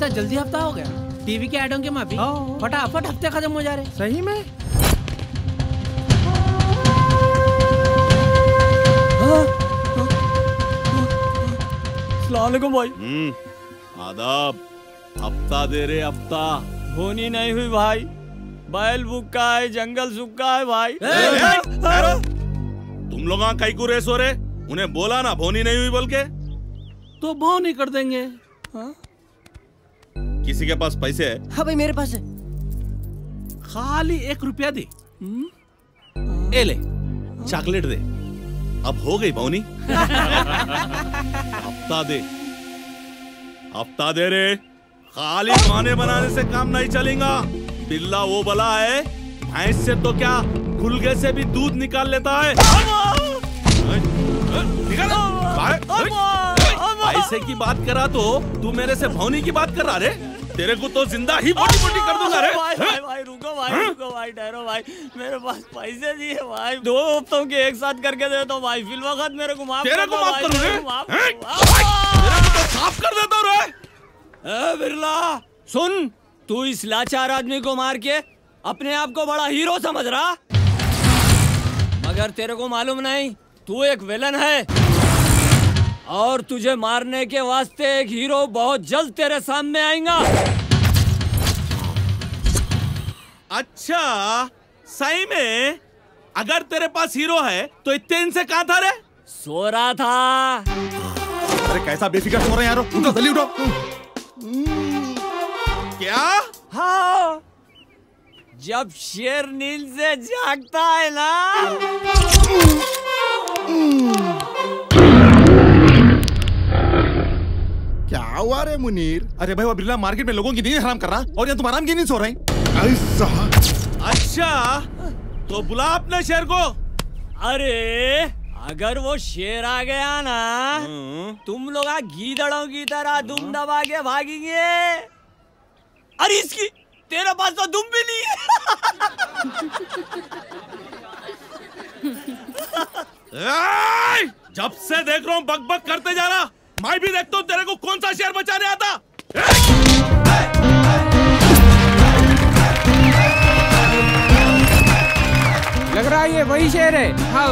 इतना जल्दी हफ्ता हो गया? टीवी के ऐडों के माफी फटाफट हफ्ते खत्म हो जा रहे। सही में? अस्सलामुअलैकुम भाई। आदाब। हफ्ता दे रहे हफ्ता। होनी नहीं हुई भाई, बैल भूखा है, जंगल सूखा है भाई। तुम लोग कई को रेस हो रहे? उन्हें बोला ना भोनी नहीं हुई बोल के। तो भो नहीं कर देंगे। किसी के पास पैसे है? हाँ भाई मेरे पास है। खाली 1 रुपया दे। ए ले चॉकलेट दे। अब हो गई भोनी। हफ्ता दे, हफ्ता दे रे। खाली खाने बनाने से काम नहीं चलेगा। बिल्ला वो बला है, भैंस से तो क्या खुलगे से भी दूध निकाल लेता है। पैसे की बात करा तो तू मेरे से भौनी की बात कर रहा रे? तेरे को तो जिंदा ही बोटी बोटी कर दूंगा रे। भाई रुको भाई ठहरो भाई, मेरे पास पैसे दिए भाई, 2 हफ्तों के एक साथ करके दे दो भाई। फिल वक्त मेरे को माफ तेरे को माफ करूं रे? तेरे को तो साफ कर देता हूं रे। ए बिरला सुन, तू इस लाचार आदमी को मार के अपने आप को बड़ा हीरो समझ रहा, मगर तेरे को मालूम नहीं तू एक विलन है, और तुझे मारने के वास्ते एक हीरो बहुत जल्द तेरे सामने आएगा। अच्छा सही में? अगर तेरे पास हीरो है तो इतने इनसे कहां था रे? सो रहा था। अरे कैसा बेफिक्र सो रहे हैं यार? उठो जल्दी उठो। क्या? हाँ, जब शेर नींद से जागता है ना, क्या हुआ रे मुनीर? अरे भाई वो बिरला मार्केट में लोगों की नींद हराम कर रहा और यहाँ तुम आराम की नींद सो रहे हैं। अच्छा तो बुला अपने शेर को। अरे अगर वो शेर आ गया ना, तुम लोग गीदड़ों की तरह दुम दबा के भागेंगे। अरे इसकी तेरे पास तो दुम भी नहीं है। जब से देख रहा हूँ बक बक करते जा रहा, मैं भी देखता हूँ तेरे को कौन सा शेर बचाने आता। लग रहा है ये वही शेर है। हाँ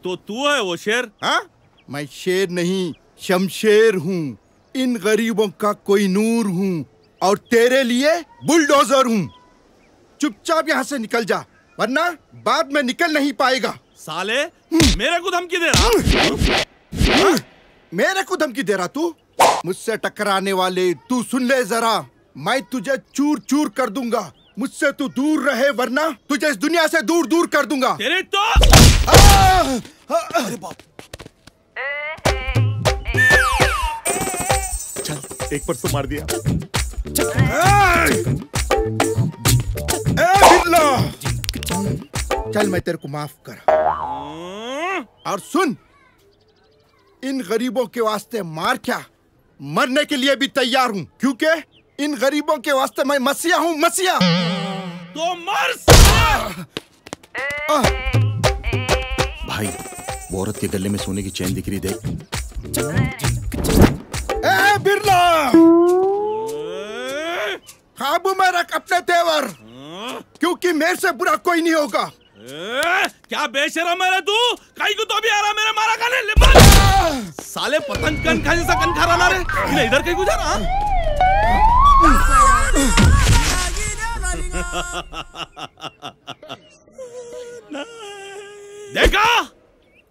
तो तू है वो शेर? हाँ? मैं शेर नहीं, शमशेर हूँ। इन गरीबों का कोई नूर हूँ और तेरे लिए बुलडोजर हूँ। चुपचाप यहाँ से निकल जा, वरना बाद में निकल नहीं पाएगा। साले मेरे को धमकी दे रहा? मेरे को धमकी दे रहा तू? मुझसे टकराने वाले तू सुन ले जरा, मैं तुझे चूर चूर कर दूंगा। मुझसे तू दूर रहे वरना तुझे इस दुनिया से दूर दूर कर दूंगा। तेरे तो अरे बाप। चल एक पर तो मार दिया। चल मैं तेरे को माफ कर। और सुन, इन गरीबों के वास्ते मार क्या, मरने के लिए भी तैयार हूँ, क्योंकि इन गरीबों के वास्ते मैं मसीहा हूँ, मसीहा। तो मर। भाई वो औरत के गले में सोने की चैन दिख रही, देख। ए बिरला, काबू में रख अपने तेवर, क्योंकि मेरे से बुरा कोई नहीं होगा। क्या बेशरम है तू? कहीं को तो भी आ रहा मेरे मारा खाने ले। साले पतंग कन खा जैसा कन खा रहा रे। इधर कहीं गुजर रहा। देखा,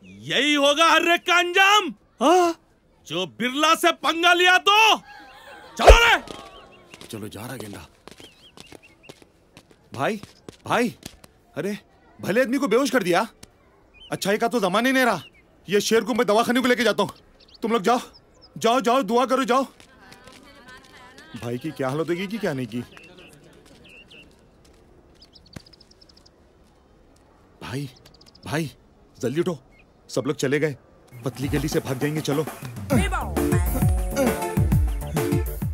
यही होगा हर एक का अंजाम। जो बिरला से पंगा लिया तो चलो रे। चलो जा रहा गेंडा। भाई भाई, अरे भले आदमी को बेहोश कर दिया। अच्छाई का तो जमाना ही नहीं रहा। ये शेर को मैं दवाखाने को लेके जाता हूँ। तुम लोग जाओ जाओ जाओ, दुआ करो, जाओ। भाई की क्या हालत होगी कि क्या नहीं की। भाई भाई जल्दी उठो, सब लोग चले गए, पतली गली से भाग जाएंगे, चलो।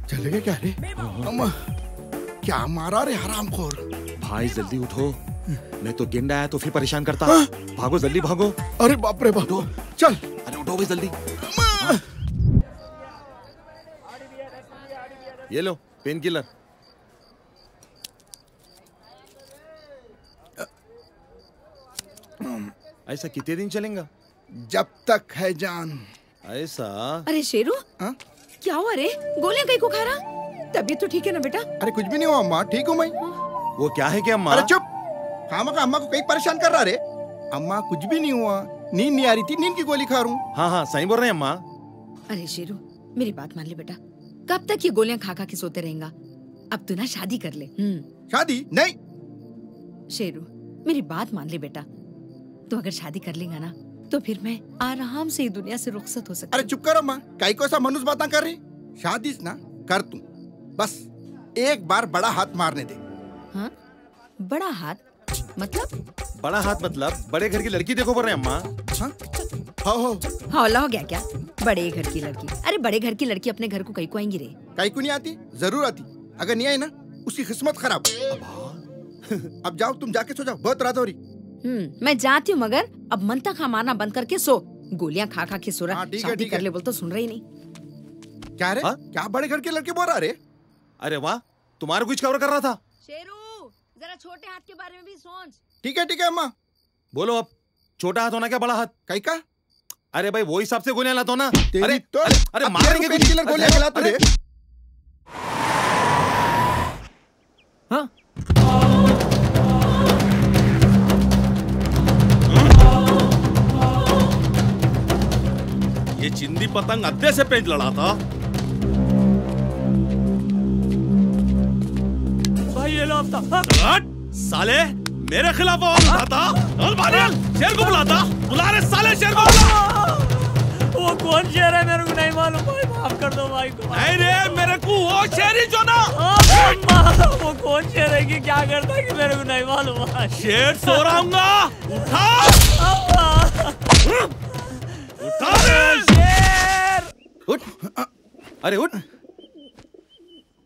चले गए क्या रे? अम्मा क्या मारा रे हरामखोर। भाई जल्दी उठो, मैं तो गेंडा आया तो फिर परेशान करता। भागो जल्दी भागो। अरे बाप रे बाप, चल। अरे उठो भाई जल्दी। ये लो पेन किलर। ऐसा कितने दिन चलेगा? जब तक है जान। ऐसा? अरे शेरू, हाँ? क्या हुआ रे? गोलियां कहीं को खा रहा? तबीयत तो ठीक है ना बेटा? अरे कुछ भी नहीं हुआ अम्मा, ठीक हूँ मैं। वो क्या है क्या अम्मा? अरे चुप, खामा का अम्मा को कहीं परेशान कर रहा रे। अम्मा कुछ भी नहीं हुआ, नींद नहीं आ रही थी, नींद की गोली खा रहा हूँ। हाँ हाँ सही बोल रहे हैं अम्मा। अरे शेरू, मेरी बात मान ले बेटा, कब तक ये गोलियां खा खा के सोते रहेगा? अब तू ना शादी कर ले। शादी नहीं। शेरू मेरी बात मान ले बेटा, तो अगर शादी कर लेगा ना तो फिर मैं आराम से इस दुनिया से रुखसत हो सकती। अरे चुप करो अम्मा, काई को ऐसा मनुष्य बातें कर रही। शादी ना कर तू, बस एक बार बड़ा हाथ मारने दे। हाँ? बड़ा हाथ मतलब? बड़ा हाथ मतलब बड़े घर की लड़की देखो बोल रहे हैं अम्मा। हाँ? हौला हो गया क्या? बड़े घर की लड़की? अरे बड़े घर की लड़की अपने घर को कहीं को आएंगी रे? कहीं को नहीं आती, जरूर आती। अगर नहीं आई ना उसकी किस्मत खराब। अब जाओ तुम, जाके सो जाओ, बहुत रात हो रही। मैं जाती हूँ, मगर अब मनता खा मारना बंद करके सो। गोलियां खा खा के सो रहा। शादी कर ले बोल तो सुन रही नहीं। क्या रे? क्या बड़े घर के लड़के बोल रहा रे? अरे वाह, तुम्हारा कुछ कवर कर रहा था। शेरू जरा छोटे हाथ के बारे में भी सोच। ठीक है अम्मा। बोलो अब, छोटा हाथ होना क्या बड़ा हाथ? कहीं का? अरे भाई वो हिसाब से गोलियां लाता हो ना। अरे तो अरे मारेंगे पेन किलर गोलियां खिलाते रे। हाँ? ये चिंदी पतंग अद्दे से पेंच लड़ा था। भाई ये लो आफ्ताब। साले मेरे खिलाफ आवाज उठाता, शेर को बुलाता, बुला रहे साले शेर को बुला। वो कौन शेर है मेरे को नहीं मालूम भाई, माफ कर दो भाई को। नहीं रे, मेरे को वो शेर ही जो ना। वो कौन शेर है कि क्या करता है कि मेरे को नहीं मालूम। शेर सो रहा हूँ, उठा उठा रे शेर। उठ। अरे उठ।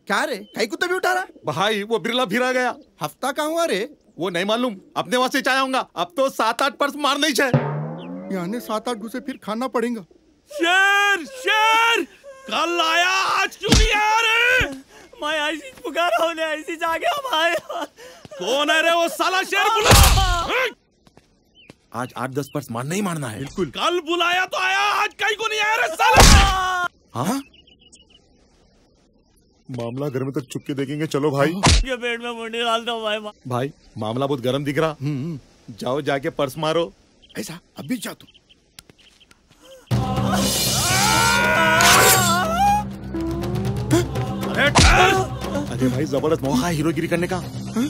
क्या रे, कहीं को तो भी उठा रहा? भाई वो बिरला फिरा गया। हफ्ता कहाँ हुआ रे? वो नहीं मालूम, अपने वहां से चाहूंगा। अब तो 7-8 पर्स मार नहीं चाहिए। यानी 7-8 घुसे फिर खाना पड़ेगा। शेर शेर कल आया, आज क्यों नहीं आया रे? मैं ऐसी पुकारा हूँ, ऐसी जाके भाई। कौन है रे वो साला शेर? बुला। आज 8-10 पर्स मारना ही मारना है। बिल्कुल। कल बुलाया तो आया, आज कहीं को नहीं आया रे साला। हाँ? मामला घर में तक चुप के देखेंगे। चलो भाई। ये पेट में मुंडी डालता हूँ भाई। भाई मामला बहुत गर्म दिख रहा। जाओ जाके पर्स मारो। ऐसा अभी जा तू। अरे भाई जबरदस्त मौका है हीरोगिरी करने का।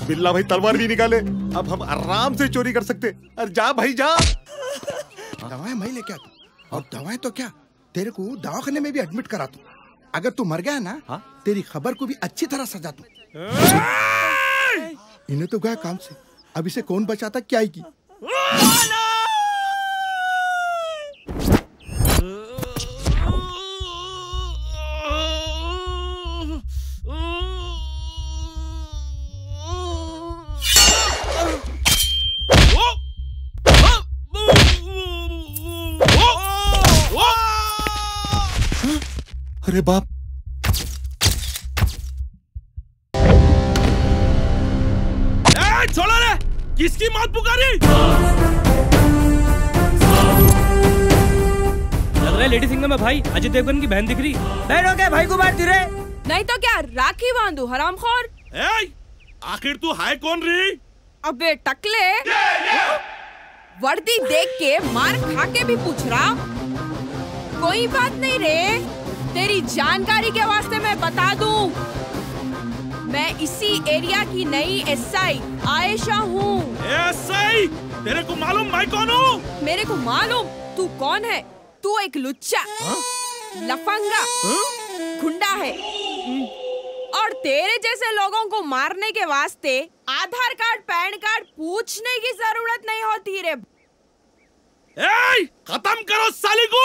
बिल्ला भाई तलवार भी निकाले, अब हम आराम से चोरी कर सकते। अरे जा भाई जा। दवाएं मैं लेके आता। और दवाएं तो क्या, तेरे को दवाखाने में भी एडमिट करा दूं। अगर तू मर गया ना, तेरी खबर को भी अच्छी तरह सजा दूं। इन्हें तो गया काम से, अब इसे कौन बचाता क्या ही की। अरे बाप। छोड़ा रे, किसकी मौत पुकारी? लग रहा है लेडी सिंगर में भाई अजय देवगन की बहन दिख रही। बहन हो गया भाई को मारती रे। नहीं तो क्या, राखी बांधू हरामखोर। आखिर तू है कौन री? अबे टकले, वर्दी देख के मार खा के भी पूछ रहा। कोई बात नहीं रे, तेरी जानकारी के वास्ते मैं बता दूं, मैं इसी एरिया की नई एसआई आयशा हूँ। एसआई? तेरे को मालूम मैं कौन हूँ? मेरे को मालूम तू कौन है। तू एक लुच्चा, लफंगा, गुंडा है और तेरे जैसे लोगों को मारने के वास्ते आधार कार्ड, पैन कार्ड पूछने की जरूरत नहीं होती रे। खत्म करो साली को।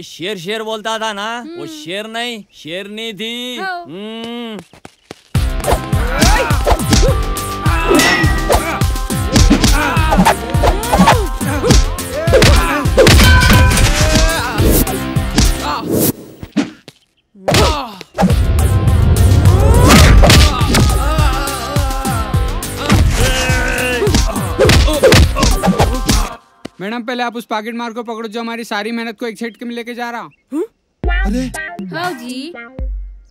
शेर शेर बोलता था ना, वो शेर नहीं शेरनी थी। मैडम पहले आप उस पॉकेट मार को पकड़ो जो हमारी सारी मेहनत को एक झटके में लेके जा रहा। अरे हाँ जी,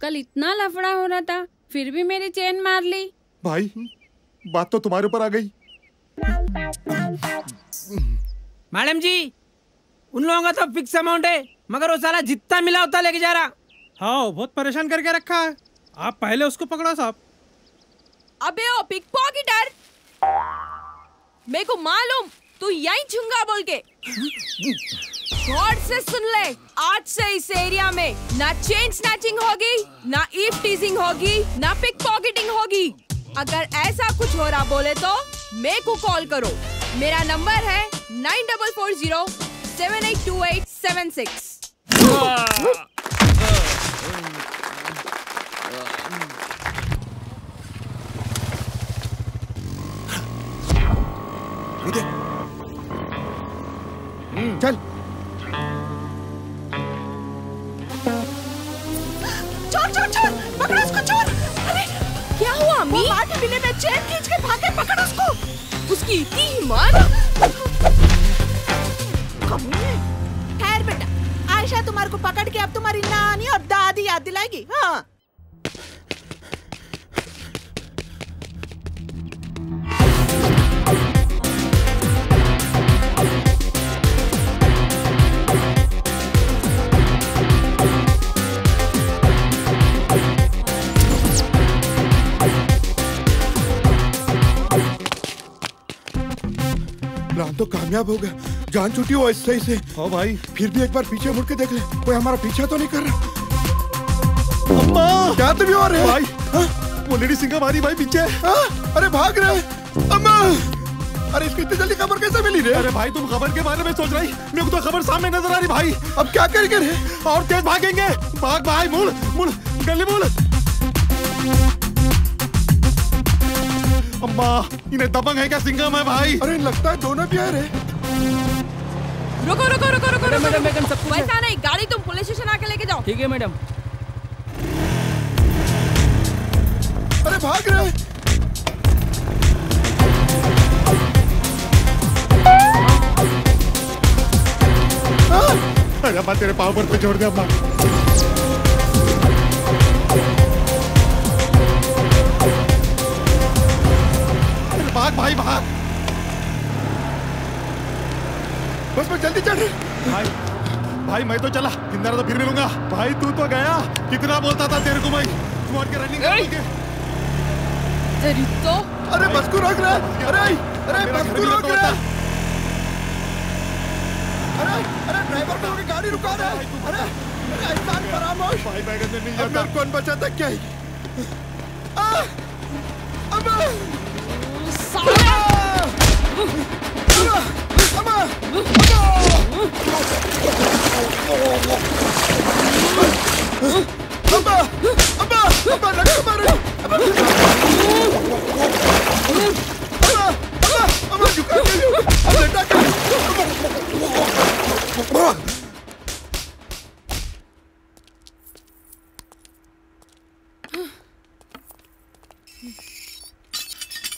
कल इतना लफड़ा हो रहा था फिर भी मेरी चेन मार ली। भाई बात तो तुम्हारे ऊपर आ गई। मैडम जी, उन लोगों का तो फिक्स अमाउंट है, मगर वो साला जितना मिला उतना लेके जा रहा। हाँ, बहुत परेशान करके रखा है। आप पहले उसको पकड़ो साहब। अबे ओ पिक पॉकेटर, मेरे को मालूम तू यही चुंगा बोल के। गॉड से सुन ले, आज से इस एरिया में ना चेन स्नैचिंग होगी, ना ईव टीजिंग होगी, ना पिक पॉकेटिंग होगी। अगर ऐसा कुछ हो रहा बोले तो मेरे को कॉल करो। मेरा नंबर है 9440782876। चल चोर चोर चोर, पकड़ो उसको चोर। अरे क्या हुआ अम्मी? वो मार के बिले में चेन खींच के भागे, पकड़ो उसको। उसकी इतनी हिम्मत। खैर बेटा, आयशा तुम्हारे को पकड़ के अब तुम्हारी नानी और दादी याद दिलाएगी। हाँ तो कामयाब हो गया, जान छूटी हो ऐसे से। हाँ भाई, फिर भी एक बार पीछे मुड़ के देख ले, कोई हमारा पीछा तो नहीं कर रहा। अम्मा, क्या तुम हो रहे भाई? वो लेडी सिंह हमारी भाई पीछे। अरे भाग रहे अम्मा। अरे इसको इतनी जल्दी खबर कैसे मिली रे? अरे भाई तुम खबर के बारे में सोच रही, मेरे को तो खबर सामने नजर आ रही भाई। अब क्या करेंगे रे? और तेज भागेंगे। भाग भाई, मुड़ मुड़ गली मुड़। अम्मा, इन्हें दबंग है क्या सिंघम है भाई? अरे लगता है दोनों भी आ रहे। रुको रुको रुको रुको रुको। मैडम सब कुछ वैसा नहीं, गाड़ी तुम पुलिस स्टेशन आके लेके जाओ। ठीक है मैडम। अरे भाग रहे। अरे अम्मा तेरे पाँव पर पे छोड़ दे अम्मा। भाग भाई भाग। बस मैं जल्दी चढ़। भाई भाई मैं तो चला, जिंदा तो फिर मिलूंगा। भाई तू तो गया, कितना बोलता था तेरे को मैं, तू और के रनिंग कर। तेरी तो। अरे बस को रोक रहा। अरे अरे बस को रोक रहा। अरे अरे ड्राइवर को गाड़ी रुका रहा है। अरे अरे ऐसा फरामोश। भाई बैगन में मिल जाता। अब कौन बचाता क्या ही? अब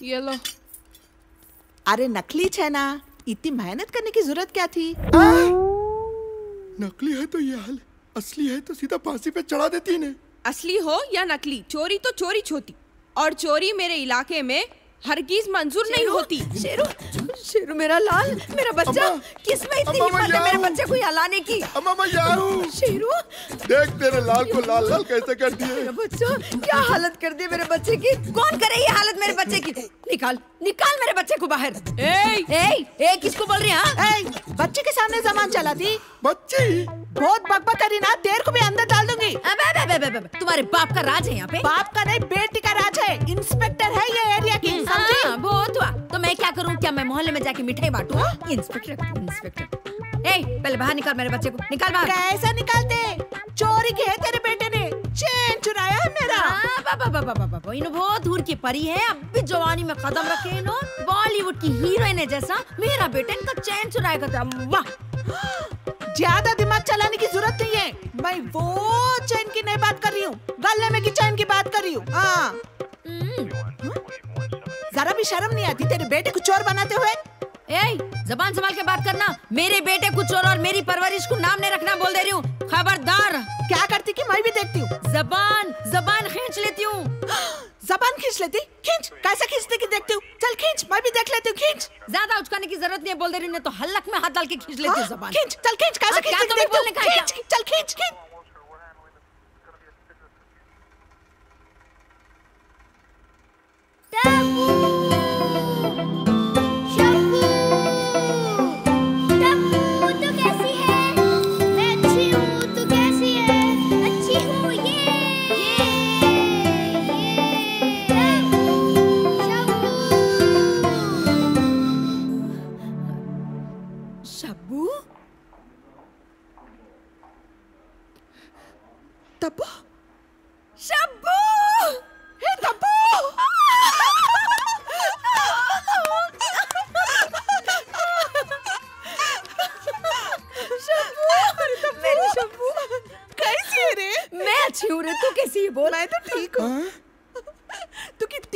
ये लो। अरे नकली है ना, इतनी मेहनत करने की जरूरत क्या थी? नकली है तो ये हाल, असली है तो सीधा फांसी पे चढ़ा देती इन्हें। असली हो या नकली, चोरी तो चोरी होती, और चोरी मेरे इलाके में हरगिज मंजूर नहीं होती। शेरू, शेरू मेरा लाल, मेरा बच्चा, किसमें इतनी हिम्मत है मेरे बच्चे को यहाँ लाने की? अम्मा मैं यहाँ हूँ। शेरू, देख तेरे लाल को लाल लाल कैसे कर दिए। मेरा बच्चा, क्या हालत कर दी मेरे बच्चे की? कौन करे ये हालत मेरे बच्चे की? निकाल, निकाल मेरे बच्चे को बाहर। ए, किसको बोल रही है? बच्चे के सामने जबान चलाती? बच्ची बहुत बकबक करी ना, तेरे को भी अंदर डाल दूंगी। तुम्हारे बाप का राज है यहाँ पे? बाप का नहीं, बेटी का राज है। इंस्पेक्टर है ये एरिया की, समझी? बहुत हुआ। तो मैं क्या करूँ? क्या मैं मोहल्ले में जाके मिठाई बांटूं? Inspector, inspector. पहले बाहर निकाल मेरे बच्चे को, निकाल बाहर। कैसा निकालते? चोरी की है तेरे बेटे ने, चेन चुराया है मेरा। बाबा, इन्हों बहुत दूर की परी है, अब भी जवानी में कदम रखे इन्हों। बॉलीवुड की हीरोइन है जैसा मेरा बेटा इनका चैन चुराएगा था। वाह, ज्यादा दिमाग चलाने की जरूरत नहीं है। मैं वो चैन की नहीं बात कर रही हूँ, गले में की चैन की बात कर रही हूँ। जरा भी शर्म नहीं आती तेरे बेटे को चोर बनाते हुए? जबान संभाल के बात करना। मेरे बेटे को चोर और मेरी परवरिश को नाम नहीं रखना बोल दे रही हूँ, खबरदार। क्या करती कि मैं भी देखती हूँ। जबान खींच लेती हूँ। जबान खींच लेती? खींच, कैसा खींचने की देखती हूँ? चल खींच, मैं भी देख लेती हूँ, खींच। ज्यादा उचकाने की जरूरत नहीं है बोल दे रही हूँ, तो हल्लक में हाथ डाल के खींच लेती हूँ जबान। खींच, चल खींच, कैसा खींचने की देखती हूँ? खींच, चल खींच, खींच।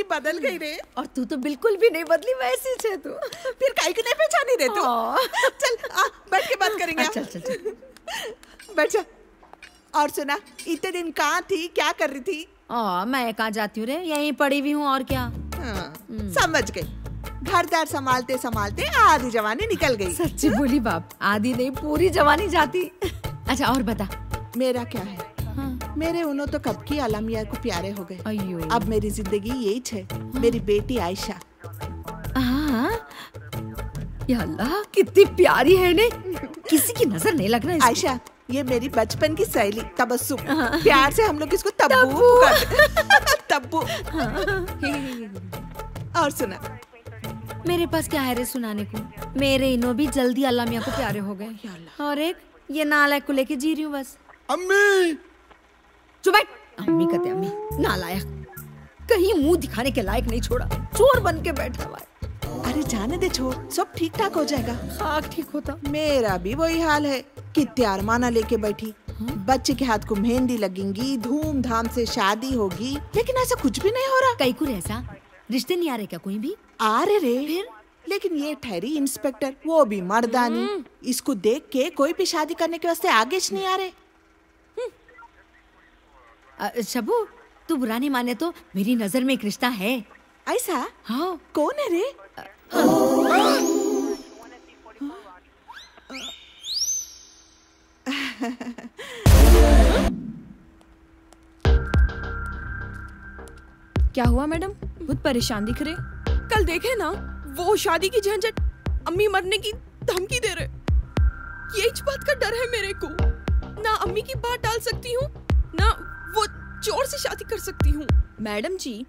बदल गई रे। और तू तो बिल्कुल भी नहीं बदली, वैसी छे तू। फिर काहे को नहीं पहचानी रे तू? चल बैठ के बात करेंगे। चल चल चल बैठ जा। और सुना, इतने दिन कहाँ थी, क्या कर रही थी? मैं कहाँ जाती हूँ रे, यहीं पड़ी हुई हूँ और क्या। समझ गई, घरदार संभालते संभालते आधी जवानी निकल गई। सच्ची बोली बाप, आधी नहीं पूरी जवानी जाती। अच्छा और बता, मेरा क्या है? मेरे उन्हों तो कब की आलमिया को प्यारे हो गए। अब मेरी जिंदगी यही है, मेरी बेटी आयशा। या अल्लाह, कितनी प्यारी है ने, किसी की नजर नहीं लगना इसको। आयशा ये मेरी बचपन की सहेली तबस्सुम, प्यार से हम लोग इसको तब्बू तब्बू। और सुना, मेरे पास क्या है रे सुनाने को? मेरे इनो भी जल्दी अल्लाह मियाँ को प्यारे हो गए, और एक ये नालायक को लेके जी रही हूँ बस। अम्मी चुप बैठ। अम्मी कहते अम्मी, नालायक, कहीं मुंह दिखाने के लायक नहीं छोड़ा, चोर बन के बैठा हुआ है। अरे जाने दे, छोड़, सब ठीक ठाक हो जाएगा। हाँ ठीक होता। मेरा भी वही हाल है, कितने अरमाना लेके बैठी। बच्चे के हाथ को मेहंदी लगेंगी, धूमधाम से शादी होगी, लेकिन ऐसा कुछ भी नहीं हो रहा। कई कुछ ऐसा रिश्ते नहीं आ रहे क्या कोई भी? आ रहे रे, फिर लेकिन ये ठहरी इंस्पेक्टर, वो भी मर्दानी। इसको देख के कोई भी शादी करने के वास्ते आगे नहीं आ रहे। शबू, तू बुरा नहीं माने तो मेरी नजर में एक रिश्ता है। ऐसा? हाँ। कौन है रे? क्या हुआ मैडम, बहुत परेशान दिख रहे? कल देखे ना, वो शादी की झंझट, अम्मी मरने की धमकी दे रहे। यही बात का डर है मेरे को, ना अम्मी की बात टाल सकती हूँ, ना वो चोर से शादी कर सकती हूँ। मैडम जी,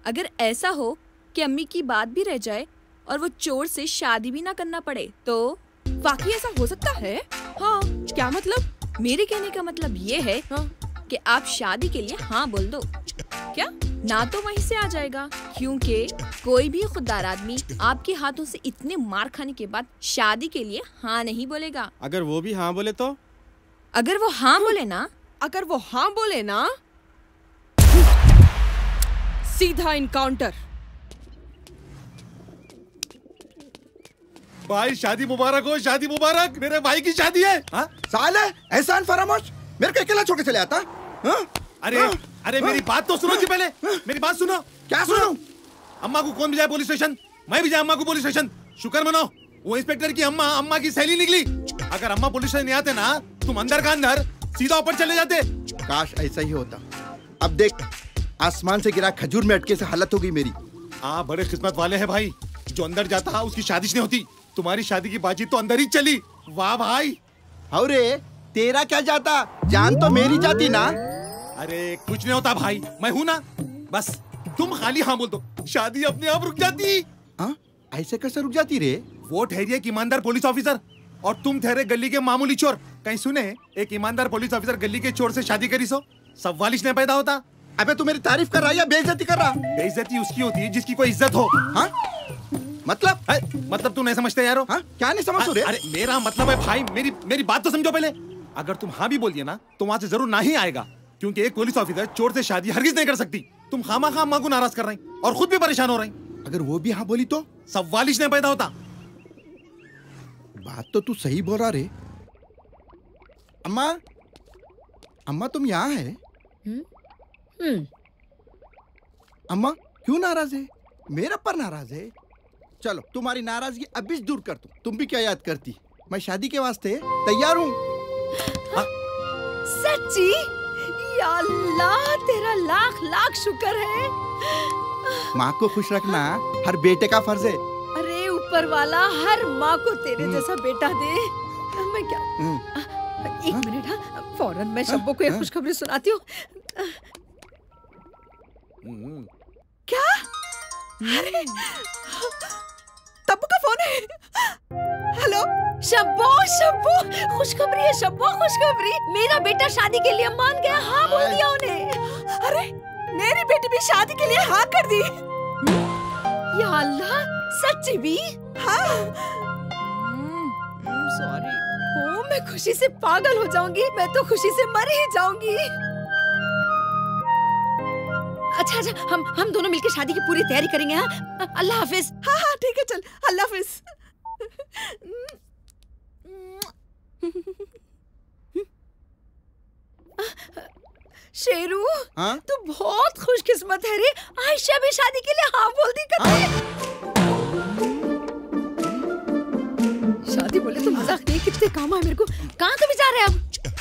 अगर ऐसा हो कि अम्मी की बात भी रह जाए और वो चोर से शादी भी ना करना पड़े तो? वाकई ऐसा हो सकता है? हाँ। क्या मतलब? मेरे कहने का मतलब ये है कि आप शादी के लिए हाँ बोल दो। क्या ना तो वहीं से आ जाएगा, क्योंकि कोई भी खुददार आदमी आपके हाथों से इतने मार खाने के बाद शादी के लिए हाँ नहीं बोलेगा। अगर वो भी हाँ बोले तो? अगर वो हाँ बोले ना, अगर वो हाँ बोले ना, सीधा इनकाउंटर। भाई शादी मुबारक हो, शादी मुबारक, मेरे भाई की शादी है। हाँ? साले एहसान फरामोश, मेरे को अकेला छोड़ के चले आता। हाँ? अरे अरे मेरी बात तो सुनो जी, पहले मेरी बात सुनो। क्या सुनो? अम्मा को कौन भिजाए पुलिस स्टेशन? मैं भिजाया अम्मा को पुलिस स्टेशन। शुक्र मनाओ वो इंस्पेक्टर की अम्मा की सहेली निकली। अगर अम्मा पुलिस स्टेशन नहीं आते ना, तुम अंदर का अंदर सीधा ऊपर चले जाते। काश ऐसा ही होता। अब देख, आसमान से गिरा खजूर में अटके से हालत हो गई मेरी। हाँ, बड़े किस्मत वाले हैं भाई, जो अंदर जाता उसकी शादी नहीं होती। तुम्हारी शादी की बातचीत तो अंदर ही चली। वाह भाई। अरे तेरा क्या जाता, जान तो मेरी जाती ना। अरे कुछ नहीं होता भाई, मैं हूं ना, बस तुम खाली हाँ बोल दो, शादी अपने आप रुक जाती। हाँ? ऐसे कैसे रुक जाती रे? वो ठहरी एक ईमानदार पुलिस ऑफिसर और तुम ठहरे गली के मामूली चोर। कहीं सुने एक ईमानदार पुलिस ऑफिसर गली के चोर से शादी करी सो? सवालिश नहीं पैदा होता। अबे तू मेरी तारीफ कर रहा है या बेइज्जती कर रहा? बेइज्जती उसकी होती है जिसकी कोई इज्जत हो। हाँ? मतलब तू नहीं समझते यारो? हाँ? क्या नहीं समझ रहे? अरे मेरा मतलब है भाई, मेरी बात तो समझो पहले। अगर तुम हाँ भी बोल दिया ना तो वहां से जरूर ना ही आएगा, क्योंकि एक पुलिस ऑफिसर चोर से शादी हरगिज नहीं कर सकती। तुम खामा अम्मा को नाराज कर रहे हैं और खुद भी परेशान हो रहे हैं। अगर वो भी हाँ बोली तो सवालिश नहीं पैदा होता। बात तो तू सही बोल रहा रे। अम्मा तुम यहाँ है? अम्मा क्यों नाराज है? मेरे पर नाराज है? चलो तुम्हारी नाराजगी अभी दूर कर दूं। तुम भी क्या याद करती, मैं शादी के वास्ते तैयार हूँ। सच्ची? या अल्लाह, तेरा लाख लाख शुक्र है। माँ को खुश रखना हर बेटे का फर्ज है। अरे ऊपर वाला हर माँ को तेरे जैसा बेटा दे। मैं क्या एक मिनट, हाँ फौरन मैं शब्बो को एक खुशखबरी सुनाती हूँ। क्या? अरे तब्बू का फोन है। हेलो शब्बो, खुशखबरी है शब्बो, खुशखबरी। मेरा बेटा शादी के लिए मान गया, हाँ बोल दिया उन्हें। अरे मेरी बेटी भी शादी के लिए हाँ कर दी। या अल्लाह, सच्ची भी? हाँ। सॉरी। ओ, मैं खुशी से पागल हो जाऊंगी, मैं तो खुशी से मर ही जाऊंगी। अच्छा, हम दोनों मिलकर शादी की पूरी तैयारी करेंगे। हाँ, अल्लाह हाफिज। हाँ ठीक है, चल अल्लाह हाफिज। शेरू, हाँ? तू बहुत खुशकिस्मत है रे। आयशा भी शादी के लिए हाँ बोल दी करते। शादी बोले तो मजाक नहीं, कितने काम है मेरे को। कहाँ तुम जा रहे हैं अब?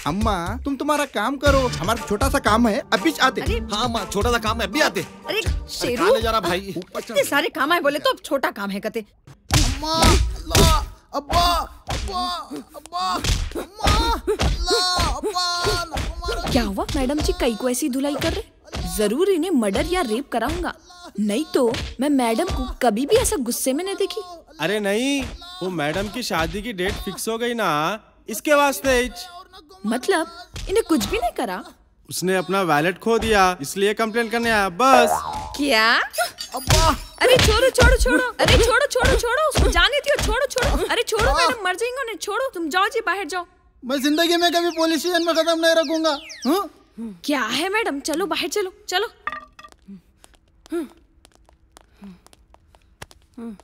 अम्मा तुम तुम्हारा काम करो, हमारा छोटा सा काम है, अभी आते। हाँ माँ, छोटा सा काम है, अभी आते। अरे शेरू, ले जा रहा भाई, इतने सारे काम है बोले तो अब छोटा काम है कहते। अम्मा, अल्लाह, अब्बा, अब्बा, अब्बा, अम्मा, अल्लाह, अब्बा। क्या हुआ मैडम जी, कई को ऐसी धुलाई कर रहे? जरूर इन्हें मर्डर या रेप कराऊंगा, नहीं तो मैं मैडम को कभी भी ऐसा गुस्से में नहीं देखी। अरे नहीं, वो मैडम की शादी की डेट फिक्स हो गई ना, इसके वास्ते। मतलब इन्हें कुछ भी नहीं करा? उसने अपना वैलेट खो दिया, इसलिए कंप्लेन करने आया बस। क्या? अरे छोड़ो, अरे छोड़ो, उसको जाने दियो, छोड़ो। अरे छोड़ो मैडम, मर जाएंगे उन्हें, छोड़ो। तुम जाओ जी, बाहर जाओ। मैं जिंदगी में कभी पुलिस स्टेशन में कदम नहीं रखूंगा। क्या है मैडम, चलो बाहर चलो।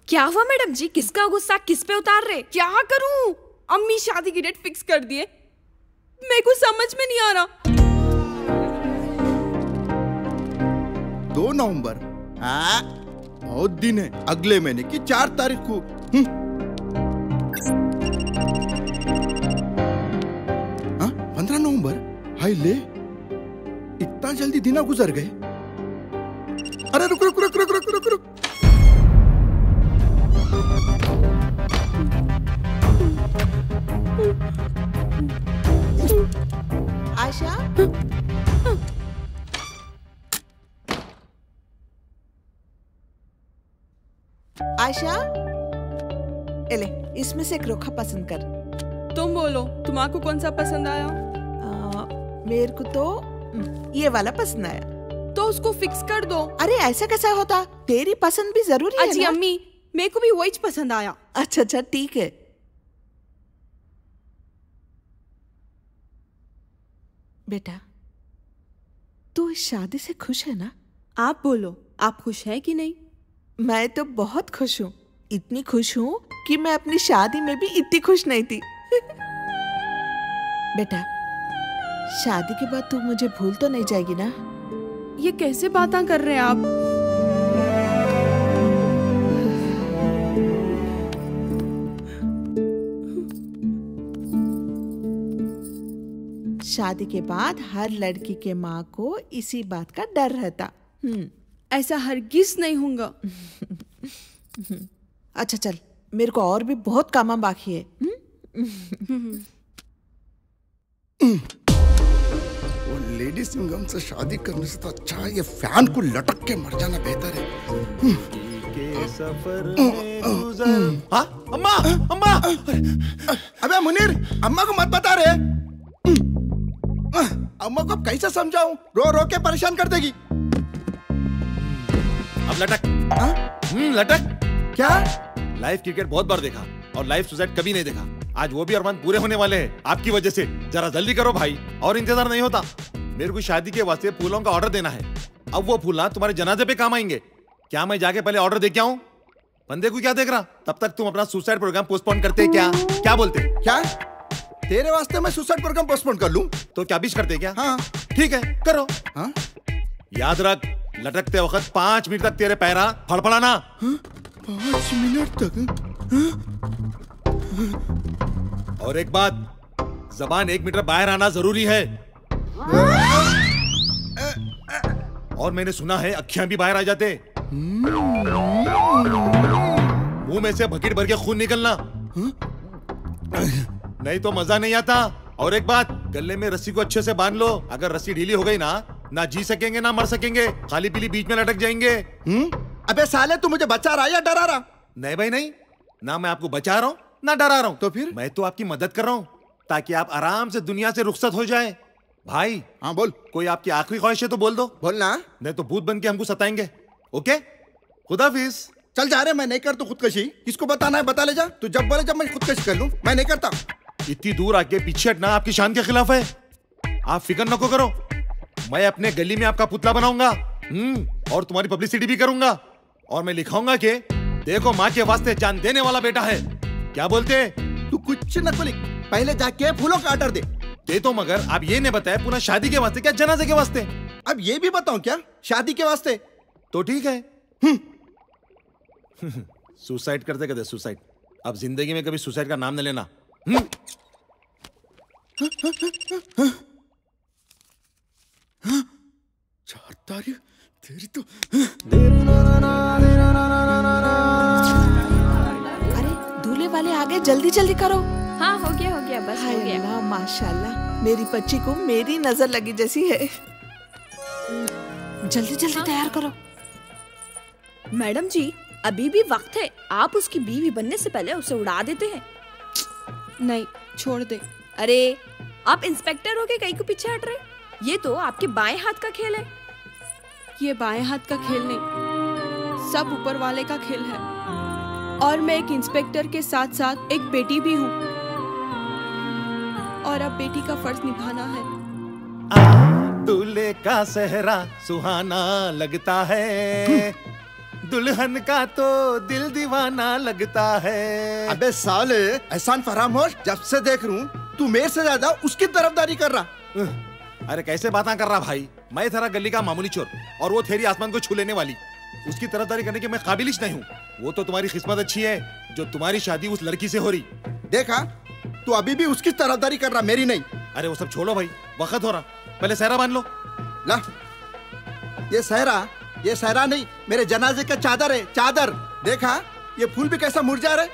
क्या हुआ मैडम जी, किसका गुस्सा किस पे उतार रहे? क्या करूं? अम्मी शादी की डेट फिक्स कर दिए, मेरे को समझ में नहीं आ रहा। 2 नवंबर, बहुत दिन है, अगले महीने की 4 तारीख को। 15 नवंबर, हाय ले, इतना जल्दी दिन गुजर गए। अरे रुक। आयशा, आयशा, एले इसमें से एक रोखा पसंद कर। तुम बोलो, तुम्हारे कौन सा पसंद आया? मेरे को तो ये वाला पसंद आया। तो उसको फिक्स कर दो। अरे ऐसा कैसा होता, तेरी पसंद भी जरूरी है ना? अम्मी, मेरे को भी वही पसंद आया। अच्छा ठीक है। बेटा, तू इस शादी से खुश है ना? आप बोलो, आप खुश हैं कि नहीं? मैं तो बहुत खुश हूँ, इतनी खुश हूँ कि मैं अपनी शादी में भी इतनी खुश नहीं थी। बेटा, शादी के बाद तू मुझे भूल तो नहीं जाएगी ना? ये कैसे बातें कर रहे हैं आप? शादी के बाद हर लड़की के माँ को इसी बात का डर रहता। ऐसा हरगिज नहीं होगा। अच्छा चल, मेरे को और भी बहुत काम बाकी है। वो लेडी सिंघम से शादी करने से तो अच्छा ये फैन को लटक के मर जाना बेहतर है। के सफर में गुजर। हाँ, अम्मा, अम्मा। अबे मुनीर, अम्मा को मत बता रहे। अम्मा को अब कैसे समझाऊं? रो रो के परेशान कर देगी। अब लटक। लटक। क्या? लाइव क्रिकेट बहुत बार देखा और लाइव सुसाइड कभी नहीं देखा। आज वो भी अरमान पूरे होने वाले हैं आपकी वजह से। जरा जल्दी करो भाई, और इंतजार नहीं होता। मेरे को शादी के वास्ते फूलों का ऑर्डर देना है। अब वो फूल तुम्हारे जनाजे पे काम आएंगे। क्या मैं जाके पहले ऑर्डर दे के आऊं? बंदे को क्या देख रहा? तब तक तुम अपना सुसाइड प्रोग्राम पोस्टपोन करते क्या? क्या बोलते? क्या तेरे वास्ते मैं सुसाइड प्रोग्राम पोस्टपोन कर लूं? तो क्या बीच करते क्या? हाँ ठीक है, करो। हाँ? याद रख, लटकते वक्त 5 मिनट तक तेरे पैरा फड़फड़ाना। 5 मिनट तक? और एक बात, जबान 1 मीटर बाहर आना जरूरी है। और मैंने सुना है अखियां भी बाहर आ जाते। मुंह में से बकेट भर के खून निकलना, नहीं तो मजा नहीं आता। और एक बात, गले में रस्सी को अच्छे से बांध लो। अगर रस्सी ढीली हो गई ना जी सकेंगे ना मर सकेंगे। खाली पीली बीच में लटक जाएंगे। अबे साले, तू मुझे बचा रहा या डरा रहा? नहीं भाई नहीं, ना मैं आपको बचा रहा हूँ ना डरा रहा हूँ। तो फिर मैं तो आपकी मदद कर रहा हूँ ताकि आप आराम से दुनिया से रुखसत हो जाए। भाई हाँ बोल। कोई आपकी आखिरी ख्वाहिश है तो बोल दो। बोलना, नहीं तो भूत बन के हमको सताएंगे। ओके, खुदाफिज। चल जा रहे। मैं नहीं कर तू खुदकशी। किसको बताना है बता ले जा। तू जब बोले जब मैं खुदकशी कर लूं। मैं नहीं करता। इतनी दूर आके पीछे हटना आपकी शान के खिलाफ है। आप फिक्र नको करो, मैं अपने गली में आपका पुतला बनाऊंगा। और तुम्हारी पब्लिसिटी भी करूंगा। और मैं लिखाऊंगा कि देखो माँ के वास्ते जान देने वाला बेटा है। क्या बोलते? तू कुछ न लिख, पहले जाके फूलों का ऑर्डर दे तो, मगर आप ये नहीं बताया पुनः शादी के वास्ते क्या जनाजे के वास्ते? अब ये भी बताऊं क्या? शादी के वास्ते तो ठीक है। सुसाइड करते कहते सुसाइड। अब जिंदगी में कभी सुसाइड का नाम न लेना। चार तारीख तेरी तो। अरे दूल्हे वाले आ गए, जल्दी जल्दी करो। हाँ हो गया बस हो गया। अल्लाह माशाल्लाह, मेरी बच्ची को मेरी नजर लगी जैसी है। जल्दी जल्दी तैयार करो। मैडम जी, अभी भी वक्त है। आप उसकी बीवी बनने से पहले उसे उड़ा देते हैं। नहीं, छोड़ दे। अरे आप इंस्पेक्टर होके कहीं को पीछे हट रहे? ये तो आपके बाएं हाथ का खेल है। ये बाएं हाथ का खेल नहीं, सब ऊपर वाले का खेल है। और मैं एक इंस्पेक्टर के साथ साथ एक बेटी भी हूँ, और अब बेटी का फर्ज निभाना है। दूल्हे का सेहरा सुहाना लगता है, दुल्हन का तो दिल दीवाना लगता है। अबे साले, एहसान फरामोश, जब से देख रहा हूँ तू मेरे से ज्यादा उसकी तरफदारी कर रहा। अरे कैसे बातें कर रहा भाई? मैं तेरा गली का मामूली चोर और वो तेरी आसमान को छू लेने वाली। उसकी तरफदारी करने के मैं काबिलिश नहीं हूँ। वो तो तुम्हारी किस्मत अच्छी है जो तुम्हारी शादी उस लड़की से हो रही। देखा, तू अभी भी उसकी तरफदारी कर रहा, मेरी नहीं। अरे वो सब छोड़ो भाई, वक्त हो रहा, पहले सहरा बांध लो। ला, ये सहरा नहीं, मेरे जनाजे का चादर है, चादर। देखा, ये फूल भी कैसा मुरझा रहा है।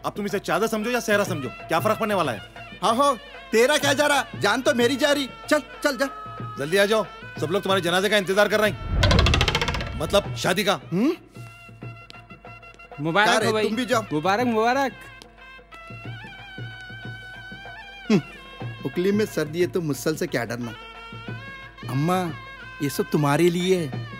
अब तुम इसे चादर समझो या सहरा समझो, क्या फर्क पड़ने वाला है? हाँ हो, तेरा क्या जा रहा, जान तो मेरी जा रही। चल चल जा, जल्दी आ जाओ, सब लोग तुम्हारे जनाजे का इंतजार कर रहे हैं, मतलब शादी का। मुबारक हो भाई। तुम भी जाओ। मुबारक मुबारक। उकली में सर्दी है तो मुसल से क्या डरना। अम्मा, ये सब तुम्हारे लिए है।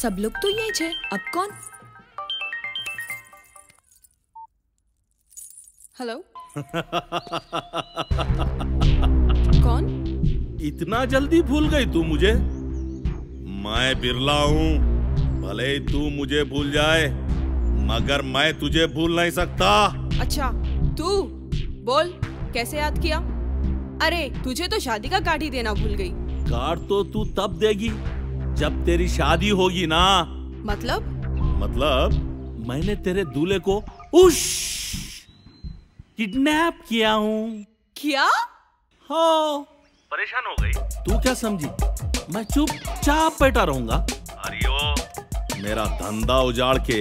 सब लोग तो यही छे, अब कौन? हेलो कौन? इतना जल्दी भूल गई तू मुझे? मैं बिरला हूँ। भले ही तू मुझे भूल जाए, मगर मैं तुझे भूल नहीं सकता। अच्छा तू बोल, कैसे याद किया? अरे तुझे तो शादी का कार्ड ही देना भूल गई। कार्ड तो तू तब देगी जब तेरी शादी होगी ना। मतलब मैंने तेरे दूल्हे को किडनैप किया हूँ। क्या? हाँ। परेशान हो गई? तू क्या समझी मैं चुपचाप बैठा रहूंगा? अरे ओ, मेरा धंधा उजाड़ के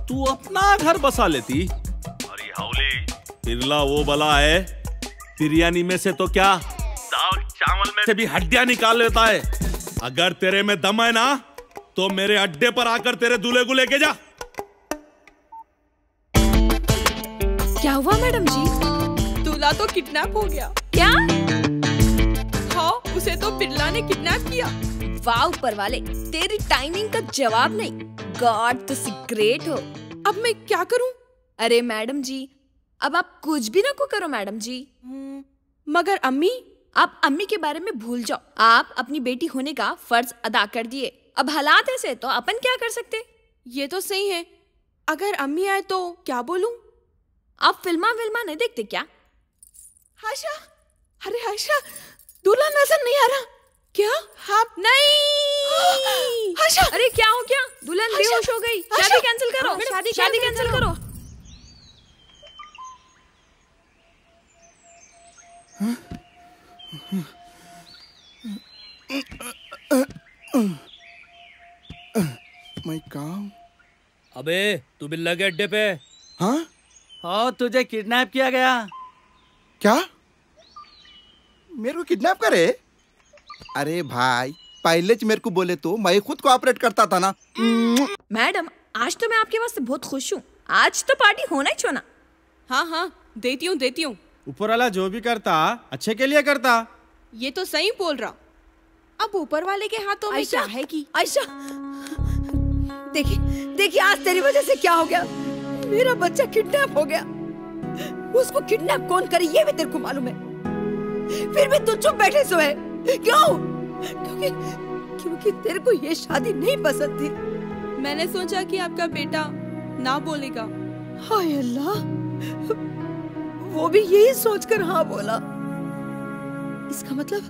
तू अपना घर बसा लेती। अरे हाउली, बिरला वो बला है, बिरयानी में से तो क्या दाल चावल में से भी हड्डियां निकाल लेता है। अगर तेरे में दम है ना तो मेरे अड्डे पर आकर तेरे दूल्हे को लेके जा। क्या हुआ मैडम जी? दूल्हा तो किडनैप हो गया। क्या? हाँ, उसे तो बिरला ने किडनैप किया। वाह ऊपर वाले, तेरी टाइमिंग का जवाब नहीं। गॉड तुसी ग्रेट हो। अब मैं क्या करूं? अरे मैडम जी, अब आप कुछ भी ना को करो मैडम जी। मगर अम्मी? आप अम्मी के बारे में भूल जाओ। आप अपनी बेटी होने का फर्ज अदा कर दिए। अब हालात ऐसे तो अपन क्या कर सकते? ये तो सही है। अगर अम्मी आए तो क्या बोलूं? आप फिल्मा नहीं देखते क्या? आयशा, अरे आयशा, दूल्हा नजर नहीं आ रहा। क्या? हाँ नहीं। आयशा, अरे क्या हो गया? दुल्हन बेहोश हो गई। शादी कैंसिल करो। शादी कैंसिल करो। मैं काम। अबे तू बिल्ला के अड्डे पे? हाँ हाँ, तुझे किडनैप किया गया। क्या? मेरे को किडनैप करे? अरे भाई, पहले मेरे को बोले तो मैं खुद कोऑपरेट करता था ना। मैडम, आज तो मैं आपके वास्ते बहुत खुश हूँ। आज तो पार्टी होना ही छोना। हाँ, देती हूँ। ऊपर वाला जो भी करता अच्छे के लिए करता। ये तो सही बोल रहा। अब ऊपर वाले के हाथों में क्या है कि? आयशा, देखिए आज तेरी वजह से क्या हो गया। मेरा बच्चा किडनैप हो गया। उसको किडनैप कौन करे ये भी तेरे को मालूम है। फिर भी तू चुप बैठे सो है। क्यों? क्योंकि तेरे को ये शादी नहीं पसंद थी। मैंने सोचा कि आपका बेटा ना बोलेगा। हाय अल्लाह, वो भी यही सोचकर हाँ बोला। इसका मतलब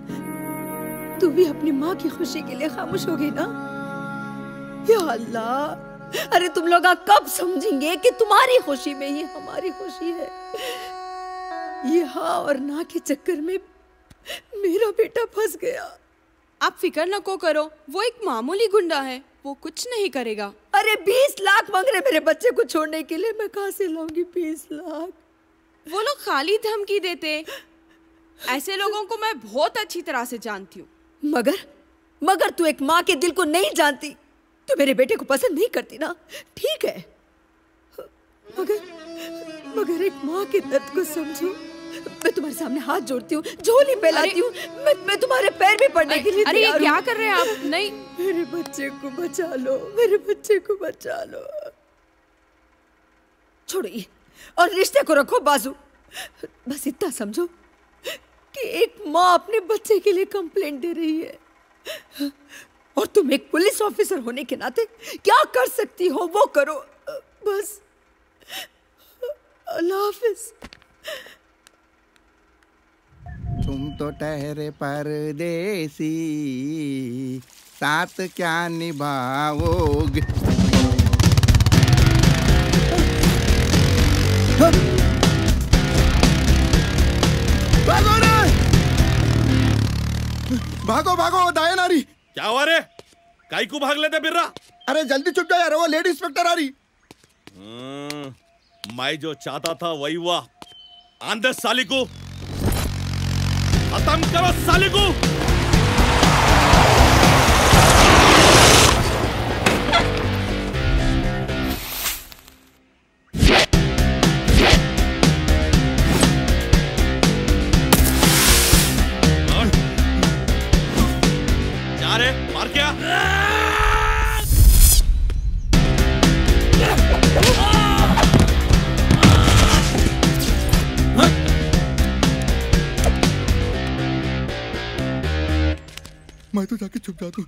तू भी अपनी माँ की खुशी के लिए खामोश हो गई ना। या अल्लाह, अरे तुम लोग कब समझेंगे कि तुम्हारी खुशी में ही हमारी खुशी है। ये हाँ और ना के चक्कर में मेरा बेटा फंस गया। आप फिक्र न को करो, वो एक मामूली गुंडा है, वो कुछ नहीं करेगा। अरे 20 लाख मांग रहे मेरे बच्चे को छोड़ने के लिए। मैं कहाँ से लाऊंगी 20 लाख? वो लोग खाली धमकी देते। ऐसे लोगों को मैं बहुत अच्छी तरह से जानती हूँ। मगर तू एक माँ के दिल को नहीं जानती। तू मेरे बेटे को पसंद नहीं करती ना, ठीक है, मगर एक माँ के दर्द को समझो। मैं तुम्हारे सामने हाथ जोड़ती हूँ, झोली फैलाती हूँ। मैं तुम्हारे पैर भी पड़ने के लिए अरे क्या कर रहे हैं आप? नहीं, मेरे बच्चे को बचा लो, मेरे बच्चे को बचा लो। छोड़ो ये और रिश्ते को रखो बाजू। बस इतना समझो कि एक माँ अपने बच्चे के लिए कंप्लेंट दे रही है और तुम एक पुलिस ऑफिसर होने के नाते क्या कर सकती हो वो करो। बस अल्लाह हाफिज। तुम तो ठहरे परदेसी, साथ क्या निभाओगे? भागो रे! भागो दाया नारी। क्या हुआ रे? काई को भाग लेते बिर्रा? अरे जल्दी चुप जा यार, वो लेडी इंस्पेक्टर आ रही। मैं जो चाहता था वही हुआ। आंदे साली को खत्म करो, साली को। क्या रे, मार क्या? मैं तो जाके छुप जाता हूँ।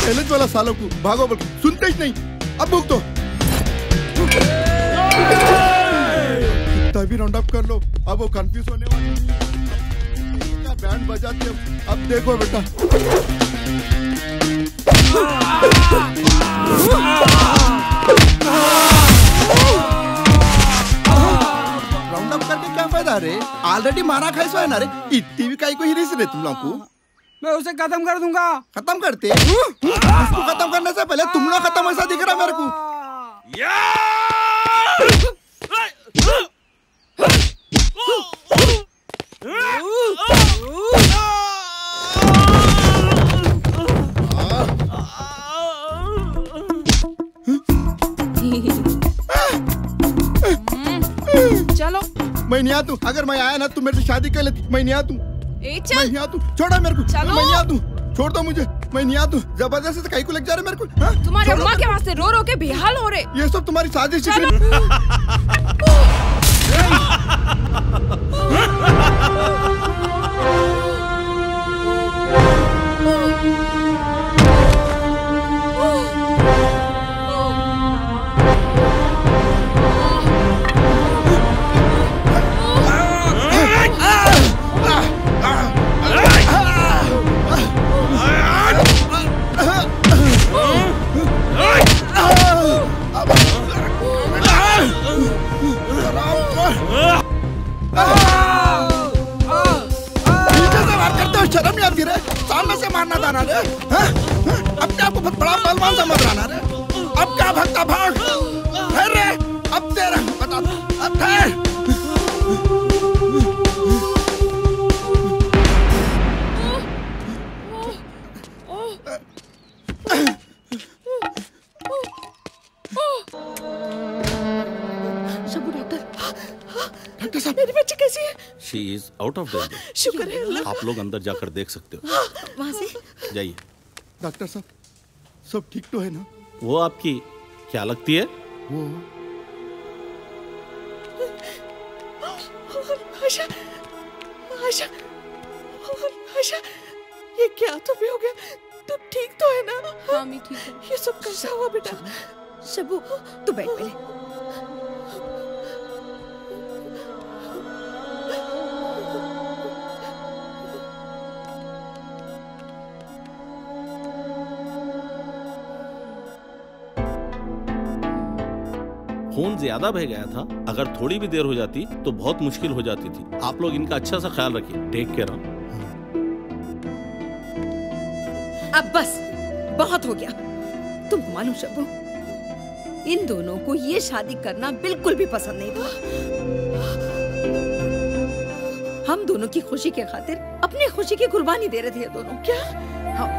चैलेंज वाला सालों को भागो बोल सुनते ही नहीं। अब भूख दो, कितना भी राउंड अप कर लो, अब वो कंफ्यूज होने वाले बैंड बजाते हो। अब देखो बेटा, राउंड अप करके क्या फायदा रे? ऑलरेडी मारा खाई सो है ना रे, इतनी भी काई को ही रिस रे तुम लोग को। मैं उसे खत्म कर दूंगा। खत्म करते? उसको खत्म करने से पहले तुम लोग खत्म ऐसा दिख रहा मेरे को। चलो। मैं नहीं आता। अगर मैं आया ना तुम मेरे से शादी कर लेती। मैं नहीं आता। ए चल। मैं नहीं आता। छोड़ो मेरे को। चलो। मैं नहीं आता। छोड़ दो मुझे। मैं नहीं आता। जबरदस्ती से कहीं को लग जा रहे मेरे को। तुम्हारे अम्मा के वास्ते रो रो के बेहाल हो रहे। ये सब तुम्हारी साजिश है। शर्म नहीं आती रे? सामने से मारना था रे? अपने आप को बहुत बड़ा पहलवान समझ रहा ना रे? अब क्या भगता भाग? ठहर रे, अब तेरा बता, अब ठहर। डॉक्टर साहब, मेरी बच्ची कैसी है? She is out of danger. शुक्र है अल्लाह। आप लोग अंदर जाकर देख सकते हो। वहाँ से जाइए। डॉक्टर साहब, सब ठीक तो है ना? वो आपकी क्या लगती है? वो आशा, आशा, आशा, ये क्या तुम्हें हो गया? तुम ठीक तो है ना? हाँ मैं ठीक हूँ। ये सब कैसा हुआ बेटा? शबू, तू बैठ पहले। खून ज्यादा बह गया था। अगर थोड़ी भी देर हो जाती तो बहुत मुश्किल हो जाती थी। आप लोग इनका अच्छा सा ख्याल रखिए। Take care. अब बस बहुत हो गया। तुमको मालूम शब्बू, इन दोनों को ये शादी करना बिल्कुल भी पसंद नहीं था। हम दोनों की खुशी के खातिर अपनी खुशी की कुर्बानी दे रहे थे ये दोनों। क्या? हाँ।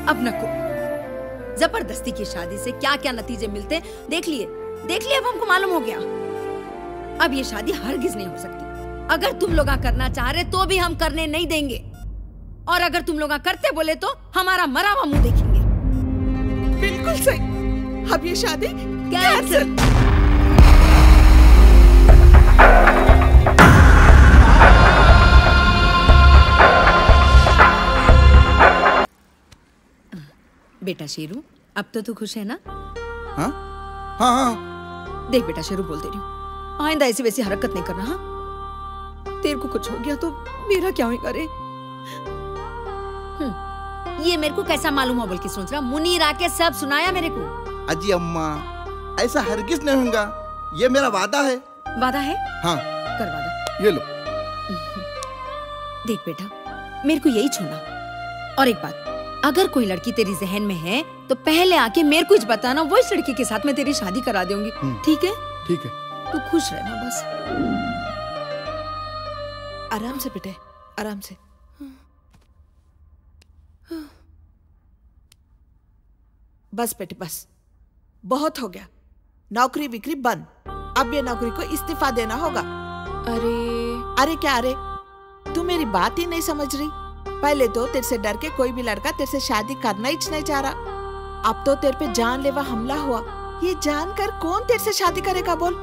अब नको, जबरदस्ती की शादी से क्या क्या नतीजे मिलते देख लिए। अब हमको मालूम हो गया। अब ये शादी हरगिज नहीं हो सकती। अगर तुम लोग करना चाह रहे तो भी हम करने नहीं देंगे, और अगर तुम लोग करते बोले तो हमारा मरा हुआ मुंह देखेंगे। बिल्कुल सही। अब ये शादी कैंसिल। बेटा शेरू, अब तो तू खुश है ना? हाँ हाँ हाँ। देख बेटा शेरू, बोलते रही हूँ, आइंदा ऐसी वैसी हरकत नहीं करना। हाँ, तेरे को कुछ हो गया तो मेरा क्या होगा रे? ये मेरे को कैसा मालूम हो बल्कि सोच रहा। मुनीर आके सब सुनाया मेरे को। अजी अम्मा, ऐसा हरगिज नहीं होगा। ये मेरा वादा है। वादा है? हाँ। कर वादा। ये लो। देख बेटा, मेरे को यही छोड़ना। और एक बात, अगर कोई लड़की तेरी जहन में है तो पहले आके मेरे को बताना, वो इस लड़के के साथ मैं तेरी शादी करा दूंगी। ठीक है? ठीक है। तू खुश रहना बस। आराम से बेटे, आराम से। बस बेटे बस, बहुत हो गया। नौकरी बिक्री बंद, अब ये नौकरी को इस्तीफा देना होगा। अरे क्या अरे, तू मेरी बात ही नहीं समझ रही। पहले तो तेरे से डर के कोई भी लड़का तेरे से शादी करना ही नहीं चाह रहा, अब तो तेरे पे जानलेवा हमला हुआ। ये जानकर कौन तेरे से शादी करेगा बोल?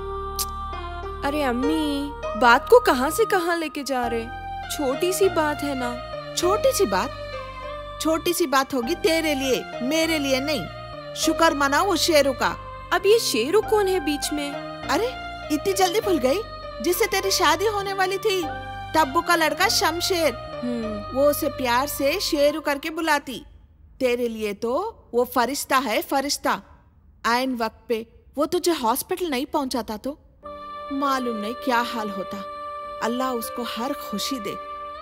अरे अम्मी, बात को कहाँ से कहाँ लेके जा रहे? छोटी सी बात है ना। छोटी सी बात? छोटी सी बात होगी तेरे लिए, मेरे लिए नहीं। शुक्र मनाओ उस शेरू का। अब ये शेरू कौन है बीच में? अरे इतनी जल्दी भूल गई? जिससे तेरी शादी होने वाली थी, टब्बू का लड़का शमशेर। वो उसे प्यार से शेरू करके बुलाती। तेरे लिए तो वो फरिश्ता है, फरिश्ता। आइन वक्त पे वो तुझे हॉस्पिटल नहीं पहुंचाता तो मालूम नहीं क्या हाल होता। अल्लाह उसको हर खुशी दे,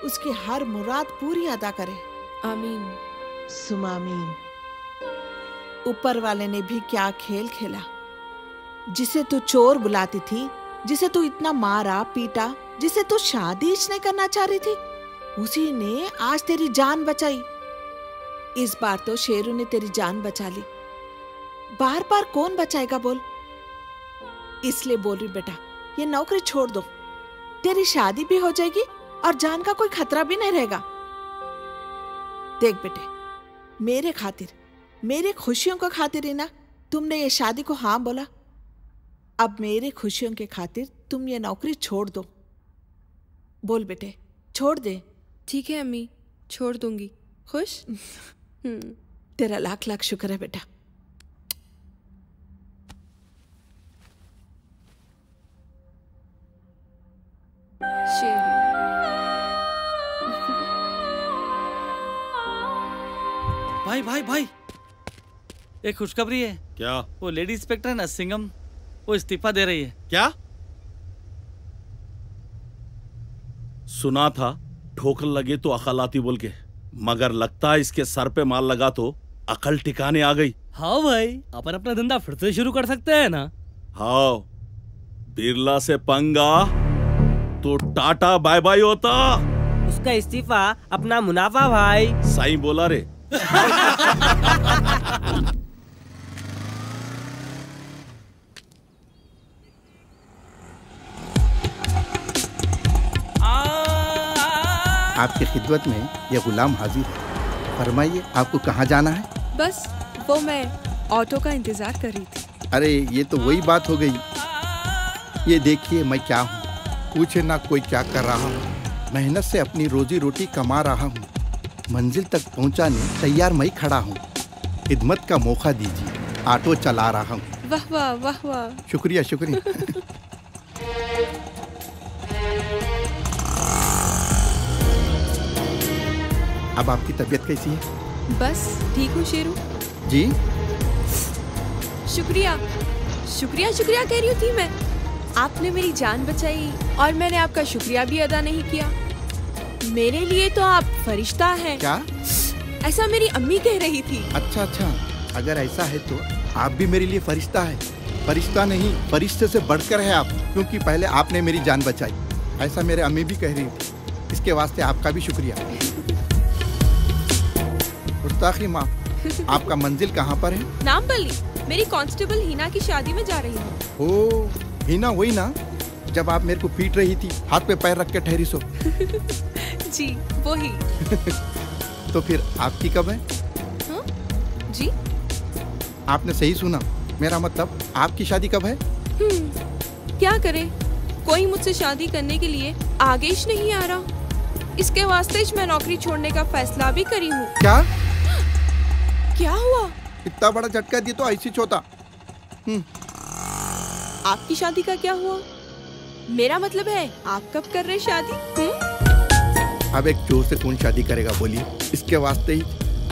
उसकी हर मुराद पूरी अदा करे। आमीन सुमा आमीन। ऊपर वाले ने भी क्या खेल खेला। जिसे तू चोर बुलाती थी, जिसे तू इतना मारा पीटा, जिसे तू शादी नहीं करना चाह रही थी, उसी ने आज तेरी जान बचाई। इस बार तो शेरू ने तेरी जान बचा ली। बार बार कौन बचाएगा बोल? इसलिए बोल रही बेटा, ये नौकरी छोड़ दो। तेरी शादी भी हो जाएगी और जान का कोई खतरा भी नहीं रहेगा। देख बेटे, मेरे खातिर, मेरे खुशियों को खातिर ही ना तुमने ये शादी को हाँ बोला। अब मेरे खुशियों के खातिर तुम ये नौकरी छोड़ दो। बोल बेटे, छोड़ दे। ठीक है अम्मी, छोड़ दूंगी। खुश? तेरा लाख लाख शुक्र है बेटा। भाई भाई भाई, एक खुशखबरी है। क्या? वो लेडी इंस्पेक्टर है ना सिंघम, वो इस्तीफा दे रही है। क्या? सुना था ठोकर लगे तो अकल आती बोल के, मगर लगता है इसके सर पे माल लगा तो अकल ठिकाने आ गई। हाँ भाई, अपन अपना धंधा फिर से शुरू कर सकते हैं ना। हाँ, बिरला से पंगा तो टाटा बाय बाय होता। उसका इस्तीफा अपना मुनाफा भाई। सही बोला रे। आपकी खिदमत में यह गुलाम हाजिर है। फरमाइए, आपको कहाँ जाना है? बस वो मैं ऑटो का इंतजार कर रही थी। अरे ये तो वही बात हो गई। ये देखिए मैं क्या हूँ, पूछे ना कोई क्या कर रहा हूँ। मेहनत से अपनी रोजी रोटी कमा रहा हूँ, मंजिल तक पहुँचाने तैयार मैं खड़ा हूँ। खिदमत का मौका दीजिए, ऑटो चला रहा हूँ। वाह वाह वाह वाह। शुक्रिया शुक्रिया। अब आपकी तबीयत कैसी है? बस ठीक हूँ शेरू जी। शुक्रिया शुक्रिया शुक्रिया कह रही थी मैं। आपने मेरी जान बचाई और मैंने आपका शुक्रिया भी अदा नहीं किया। मेरे लिए तो आप फरिश्ता हैं। क्या? ऐसा मेरी अम्मी कह रही थी। अच्छा अच्छा, अगर ऐसा है तो आप भी मेरे लिए फरिश्ता है। फरिश्ता नहीं, फरिश्ते से बढ़कर है आप, क्योंकि पहले आपने मेरी जान बचाई। ऐसा मेरे अम्मी भी कह रही थी। इसके वास्ते आपका भी शुक्रिया। गुस्ताखी माफ। आपका मंजिल कहाँ पर है? नाम बली, मेरी कांस्टेबल हिना की शादी में जा रही हूँ। ओ, हिना वही ना जब आप मेरे को पीट रही थी, हाथ पे पैर रख के ठहरी सो। जी वही। तो फिर आपकी कब है? हाँ? जी आपने सही सुना, मेरा मतलब आपकी शादी कब है? क्या करे, कोई मुझसे शादी करने के लिए आगे ही नहीं आ रहा। इसके वास्ते मैं नौकरी छोड़ने का फैसला भी करी हूँ। क्या? क्या हुआ? इतना बड़ा झटका दिया तो ऐसी छोटा। आपकी शादी का क्या हुआ? मेरा मतलब है आप कब कर रहे शादी? अब एक चोर से कौन शादी करेगा बोलिए। इसके वास्ते ही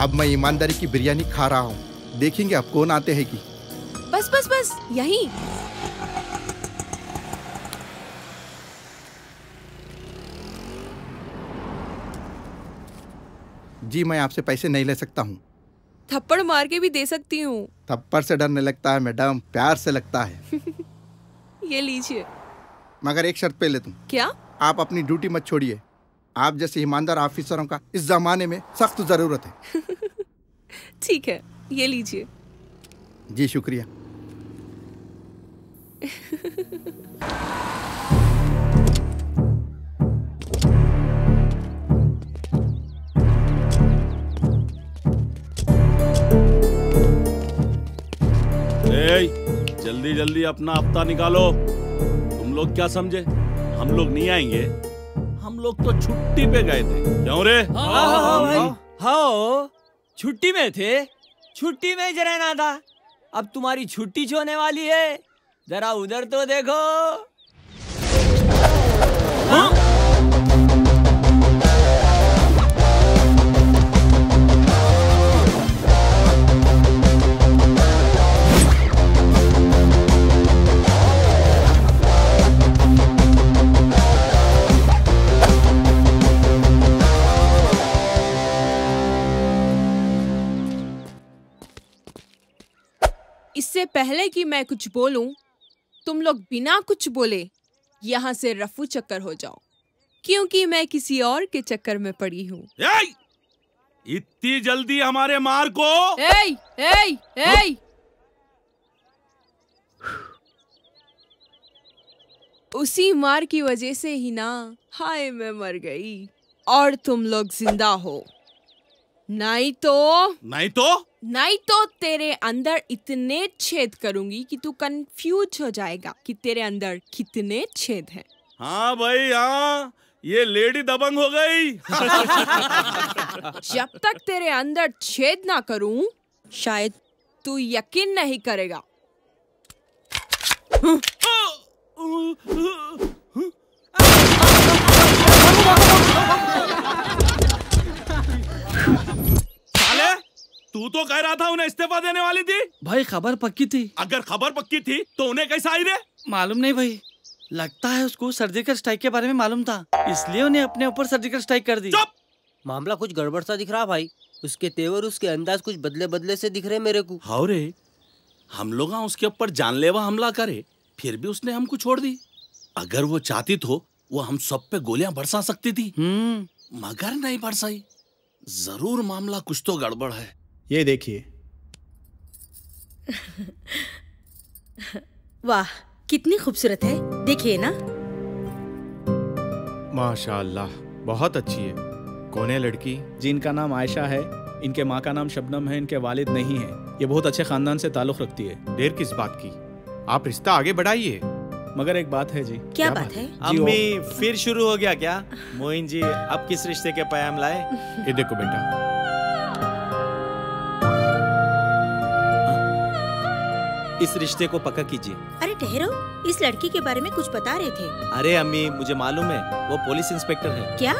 अब मैं ईमानदारी की बिरयानी खा रहा हूँ। देखेंगे अब कौन आते हैं कि। बस बस बस यही। जी मैं आपसे पैसे नहीं ले सकता हूँ। थप्पड़ मार के भी दे सकती हूँ। थप्पड़ से डर नहीं लगता है मैडम, प्यार से लगता है। ये लीजिए। मगर एक शर्त पे ले तुम। क्या? आप अपनी ड्यूटी मत छोड़िए। आप जैसे ईमानदार ऑफिसरों का इस जमाने में सख्त जरूरत है। ठीक है, ये लीजिए। जी शुक्रिया। जल्दी जल्दी अपना हफ्ता निकालो। तुम लोग क्या समझे हम लोग नहीं आएंगे? हम लोग तो छुट्टी पे गए थे, क्यों रे? हाँ, छुट्टी में थे, छुट्टी में ही रहना था। अब तुम्हारी छुट्टी होने वाली है, जरा उधर तो देखो। हाँ? इससे पहले कि मैं कुछ बोलूं, तुम लोग बिना कुछ बोले यहाँ से रफू चक्कर हो जाओ, क्योंकि मैं किसी और के चक्कर में पड़ी हूँ। इतनी जल्दी हमारे मार को? एय, एय, एय। उसी मार की वजह से ही ना, हाय मैं मर गई और तुम लोग जिंदा हो। नहीं तो तेरे अंदर इतने छेद करूंगी कि तू कंफ्यूज हो जाएगा कि तेरे अंदर कितने छेद हैं। हाँ भाई हाँ, ये लेडी दबंग हो गई। जब तक तेरे अंदर छेद ना करूं, शायद तू यकीन नहीं करेगा। तू तो कह रहा था उन्हें इस्तीफा देने वाली थी। भाई खबर पक्की थी। अगर खबर पक्की थी तो उन्हें कैसा आई रे? मालूम नहीं भाई, लगता है उसको सर्जिकल स्ट्राइक के बारे में मालूम था, इसलिए उन्हें अपने ऊपर सर्जिकल स्ट्राइक कर दी। मामला कुछ गड़बड़ सा दिख रहा भाई। उसके तेवर, उसके अंदाज कुछ बदले बदले से दिख रहे मेरे को। हाँ रे, हम लोग उसके ऊपर जानलेवा हमला करे, फिर भी उसने हमको छोड़ दी। अगर वो चाहती तो वो हम सब पे गोलियां बरसा सकती थी, मगर नहीं बरसाई। जरूर मामला कुछ तो गड़बड़ है। ये देखिए। वाह कितनी खूबसूरत है, देखिए ना। माशाअल्लाह, बहुत अच्छी है। कौन है लड़की? जिनका नाम आयशा है, इनके माँ का नाम शबनम है, इनके वालिद नहीं है। ये बहुत अच्छे खानदान से ताल्लुक रखती है। देर किस बात की, आप रिश्ता आगे बढ़ाइए। मगर एक बात है जी। क्या बात है? अम्मी फिर शुरू हो गया क्या? मोइन जी अब किस रिश्ते के पैगाम लाए? ये देखो बेटा, इस रिश्ते को पक्का कीजिए। अरे ठहरो, इस लड़की के बारे में कुछ बता रहे थे। अरे अम्मी मुझे मालूम है, वो पुलिस इंस्पेक्टर है। क्या?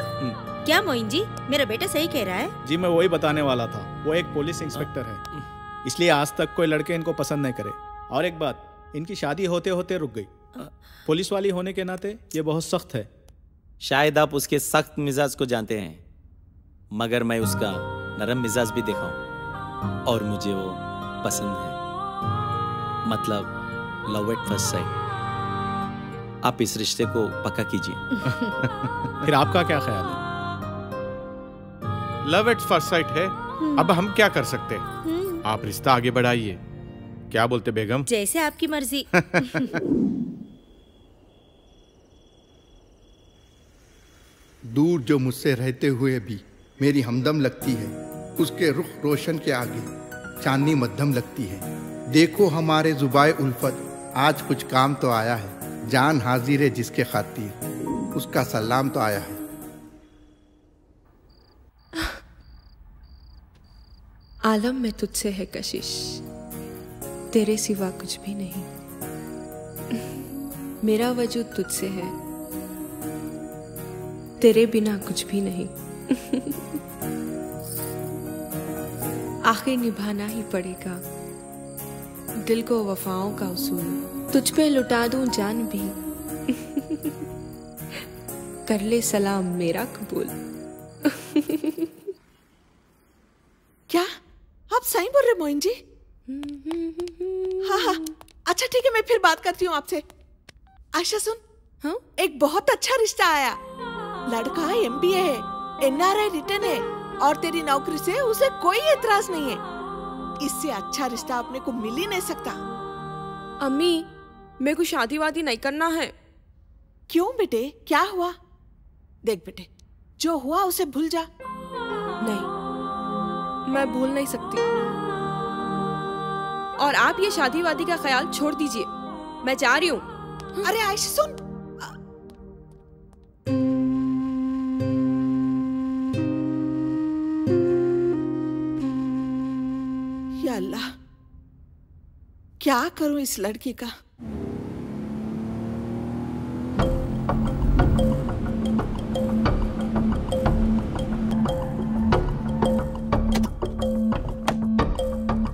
क्या मोइन जी, मेरा बेटा सही कह रहा है? जी मैं वही बताने वाला था, वो एक पुलिस इंस्पेक्टर है, इसलिए आज तक कोई लड़के इनको पसंद नहीं करे। और एक बात, इनकी शादी होते होते रुक गई। पुलिस वाली होने के नाते ये बहुत सख्त है। शायद आप उसके सख्त मिजाज को जानते हैं, मगर मैं उसका नरम मिजाज भी देखा हूँ और मुझे वो पसंद है। मतलब लव एट फर्स्ट साइट। आप इस रिश्ते को पक्का कीजिए। फिर आपका क्या ख्याल है? लव एट फर्स्ट साइट है, अब हम क्या कर सकते हैं? आप रिश्ता आगे बढ़ाइए। क्या बोलते बेगम? जैसे आपकी मर्जी। दूर जो मुझसे रहते हुए भी मेरी हमदम लगती है, उसके रुख रोशन के आगे चांदनी मध्यम लगती है। देखो हमारे जुबाए उल्फत, आज कुछ काम तो आया है। जान हाजिर है जिसके खातिर, उसका सलाम तो आया है। आलम में तुझसे है कशिश, तेरे सिवा कुछ भी नहीं। मेरा वजूद तुझसे है, तेरे बिना कुछ भी नहीं। आखिर निभाना ही पड़ेगा दिल को वफाओं का उसूल। तुझ पे लुटा दूं जान भी, कर ले सलाम मेरा कबूल। आप सही बोल रहे मोइन जी? हाँ हाँ, अच्छा ठीक है, मैं फिर बात करती हूँ आपसे। आयशा सुन, हाँ? एक बहुत अच्छा रिश्ता आया। लड़का MBA है, NRI रिटर्न है, और तेरी नौकरी से उसे कोई एतराज नहीं है। इससे अच्छा रिश्ता अपने को मिल ही नहीं सकता। अम्मी, मेरे को शादी वादी नहीं करना है। क्यों बेटे, क्या हुआ? देख बेटे, जो हुआ उसे भूल जा। नहीं, मैं भूल नहीं सकती। और आप ये शादी वादी का ख्याल छोड़ दीजिए, मैं जा रही हूँ। अरे आयशा सुन, या अल्लाह, क्या करूं इस लड़की का?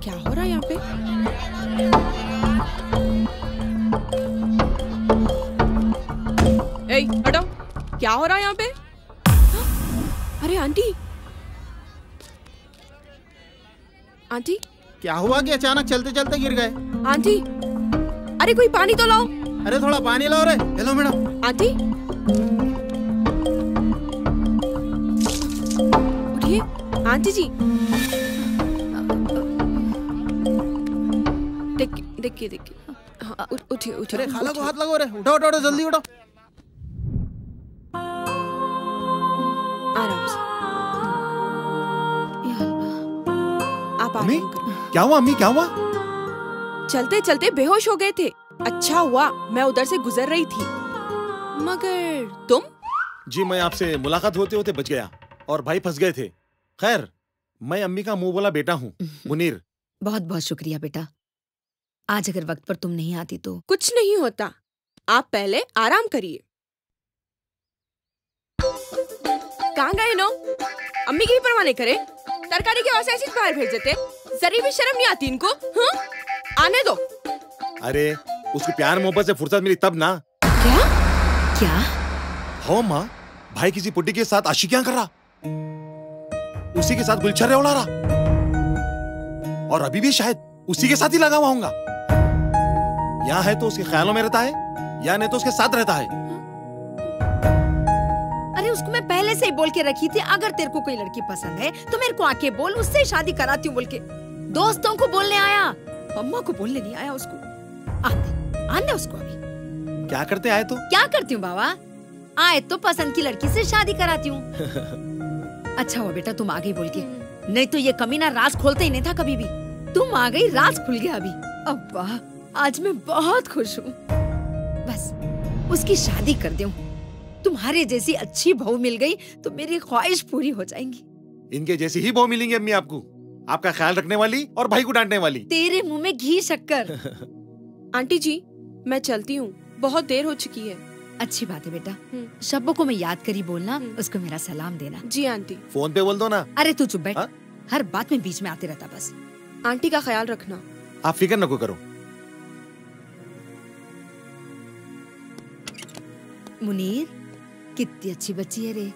क्या हो रहा है यहाँ पे? ए, हटो, क्या हो रहा है यहाँ पे? अरे आंटी, आंटी क्या हुआ कि अचानक चलते चलते गिर गए? आंटी, अरे कोई पानी तो लाओ। अरे थोड़ा पानी लाओ रे। Hello madam. आंटी, उठिए। आंटी जी, देखिए, हाँ, उठिए। अरे खाला को हाथ लगाओ रे। उठो जल्दी उठो। आराम से। आप अम्मी, क्या हुआ अम्मी, क्या हुआ? चलते चलते बेहोश हो गए थे। अच्छा हुआ मैं उधर से गुजर रही थी। मगर तुम? जी मैं आपसे मुलाकात होते होते बच गया और भाई फंस गए थे। खैर, मैं अम्मी का मुंह बोला बेटा हूँ, मुनीर। बहुत बहुत शुक्रिया बेटा। आज अगर वक्त पर तुम नहीं आती तो। कुछ नहीं होता, आप पहले आराम करिए। कहाँ गए नो? अम्मी की भी परवाह नहीं करे, तरकारी के वास्ते ऐसे बाहर भेज देते। जरी भी शर्म नहीं आती इनको? हाँ? आने दो। अरे उसको प्यार मोहब्बत से फुर्सत मिली तब ना। क्या? हो माँ, भाई किसी पुट्टी के साथ आशिकियां कर रहा, उसी के साथ गुलछर्रे उड़ा रहा, और अभी भी शायद उसी के साथ ही लगा हुआ होगा। यहाँ है तो उसके ख्यालों में रहता है, या नहीं तो उसके साथ रहता है। अरे उसको मैं पहले से ही बोल के रखी थी, अगर तेरे को कोई लड़की पसंद है तो मेरे को आके बोल, उससे शादी कराती हूँ बोल के। दोस्तों को बोलने आया, अम्मा को बोलने नहीं आया उसको। आने उसको अभी। क्या करते आए तो? क्या करती हूँ बाबा, आए तो पसंद की लड़की से शादी कराती हूँ। अच्छा हुआ बेटा तुम आ गई बोल के, नहीं तो ये कमीना राज खोलता ही नहीं था कभी भी। तुम आ गई, राज खुल गया अभी। अब्बा आज मैं बहुत खुश हूँ। बस उसकी शादी कर दूं, तुम्हारे जैसी अच्छी बहू मिल गई तो मेरी ख्वाहिश पूरी हो जाएंगी। इनके जैसी ही बहू मिलेंगी अम्मी आपको, आपका ख्याल रखने वाली और भाई को डांटने वाली। तेरे मुंह में घी शक्कर। आंटी जी मैं चलती हूँ, बहुत देर हो चुकी है। अच्छी बात है बेटा, शब्बो को मैं याद करी बोलना, उसको मेरा सलाम देना। जी आंटी। फोन पे बोल दो ना। अरे तू चुप बैठ, हर बात में बीच में आते रहता बस। आंटी का ख्याल रखना। आप फिक्र न करो। मुनीर कितनी अच्छी बच्ची है रे,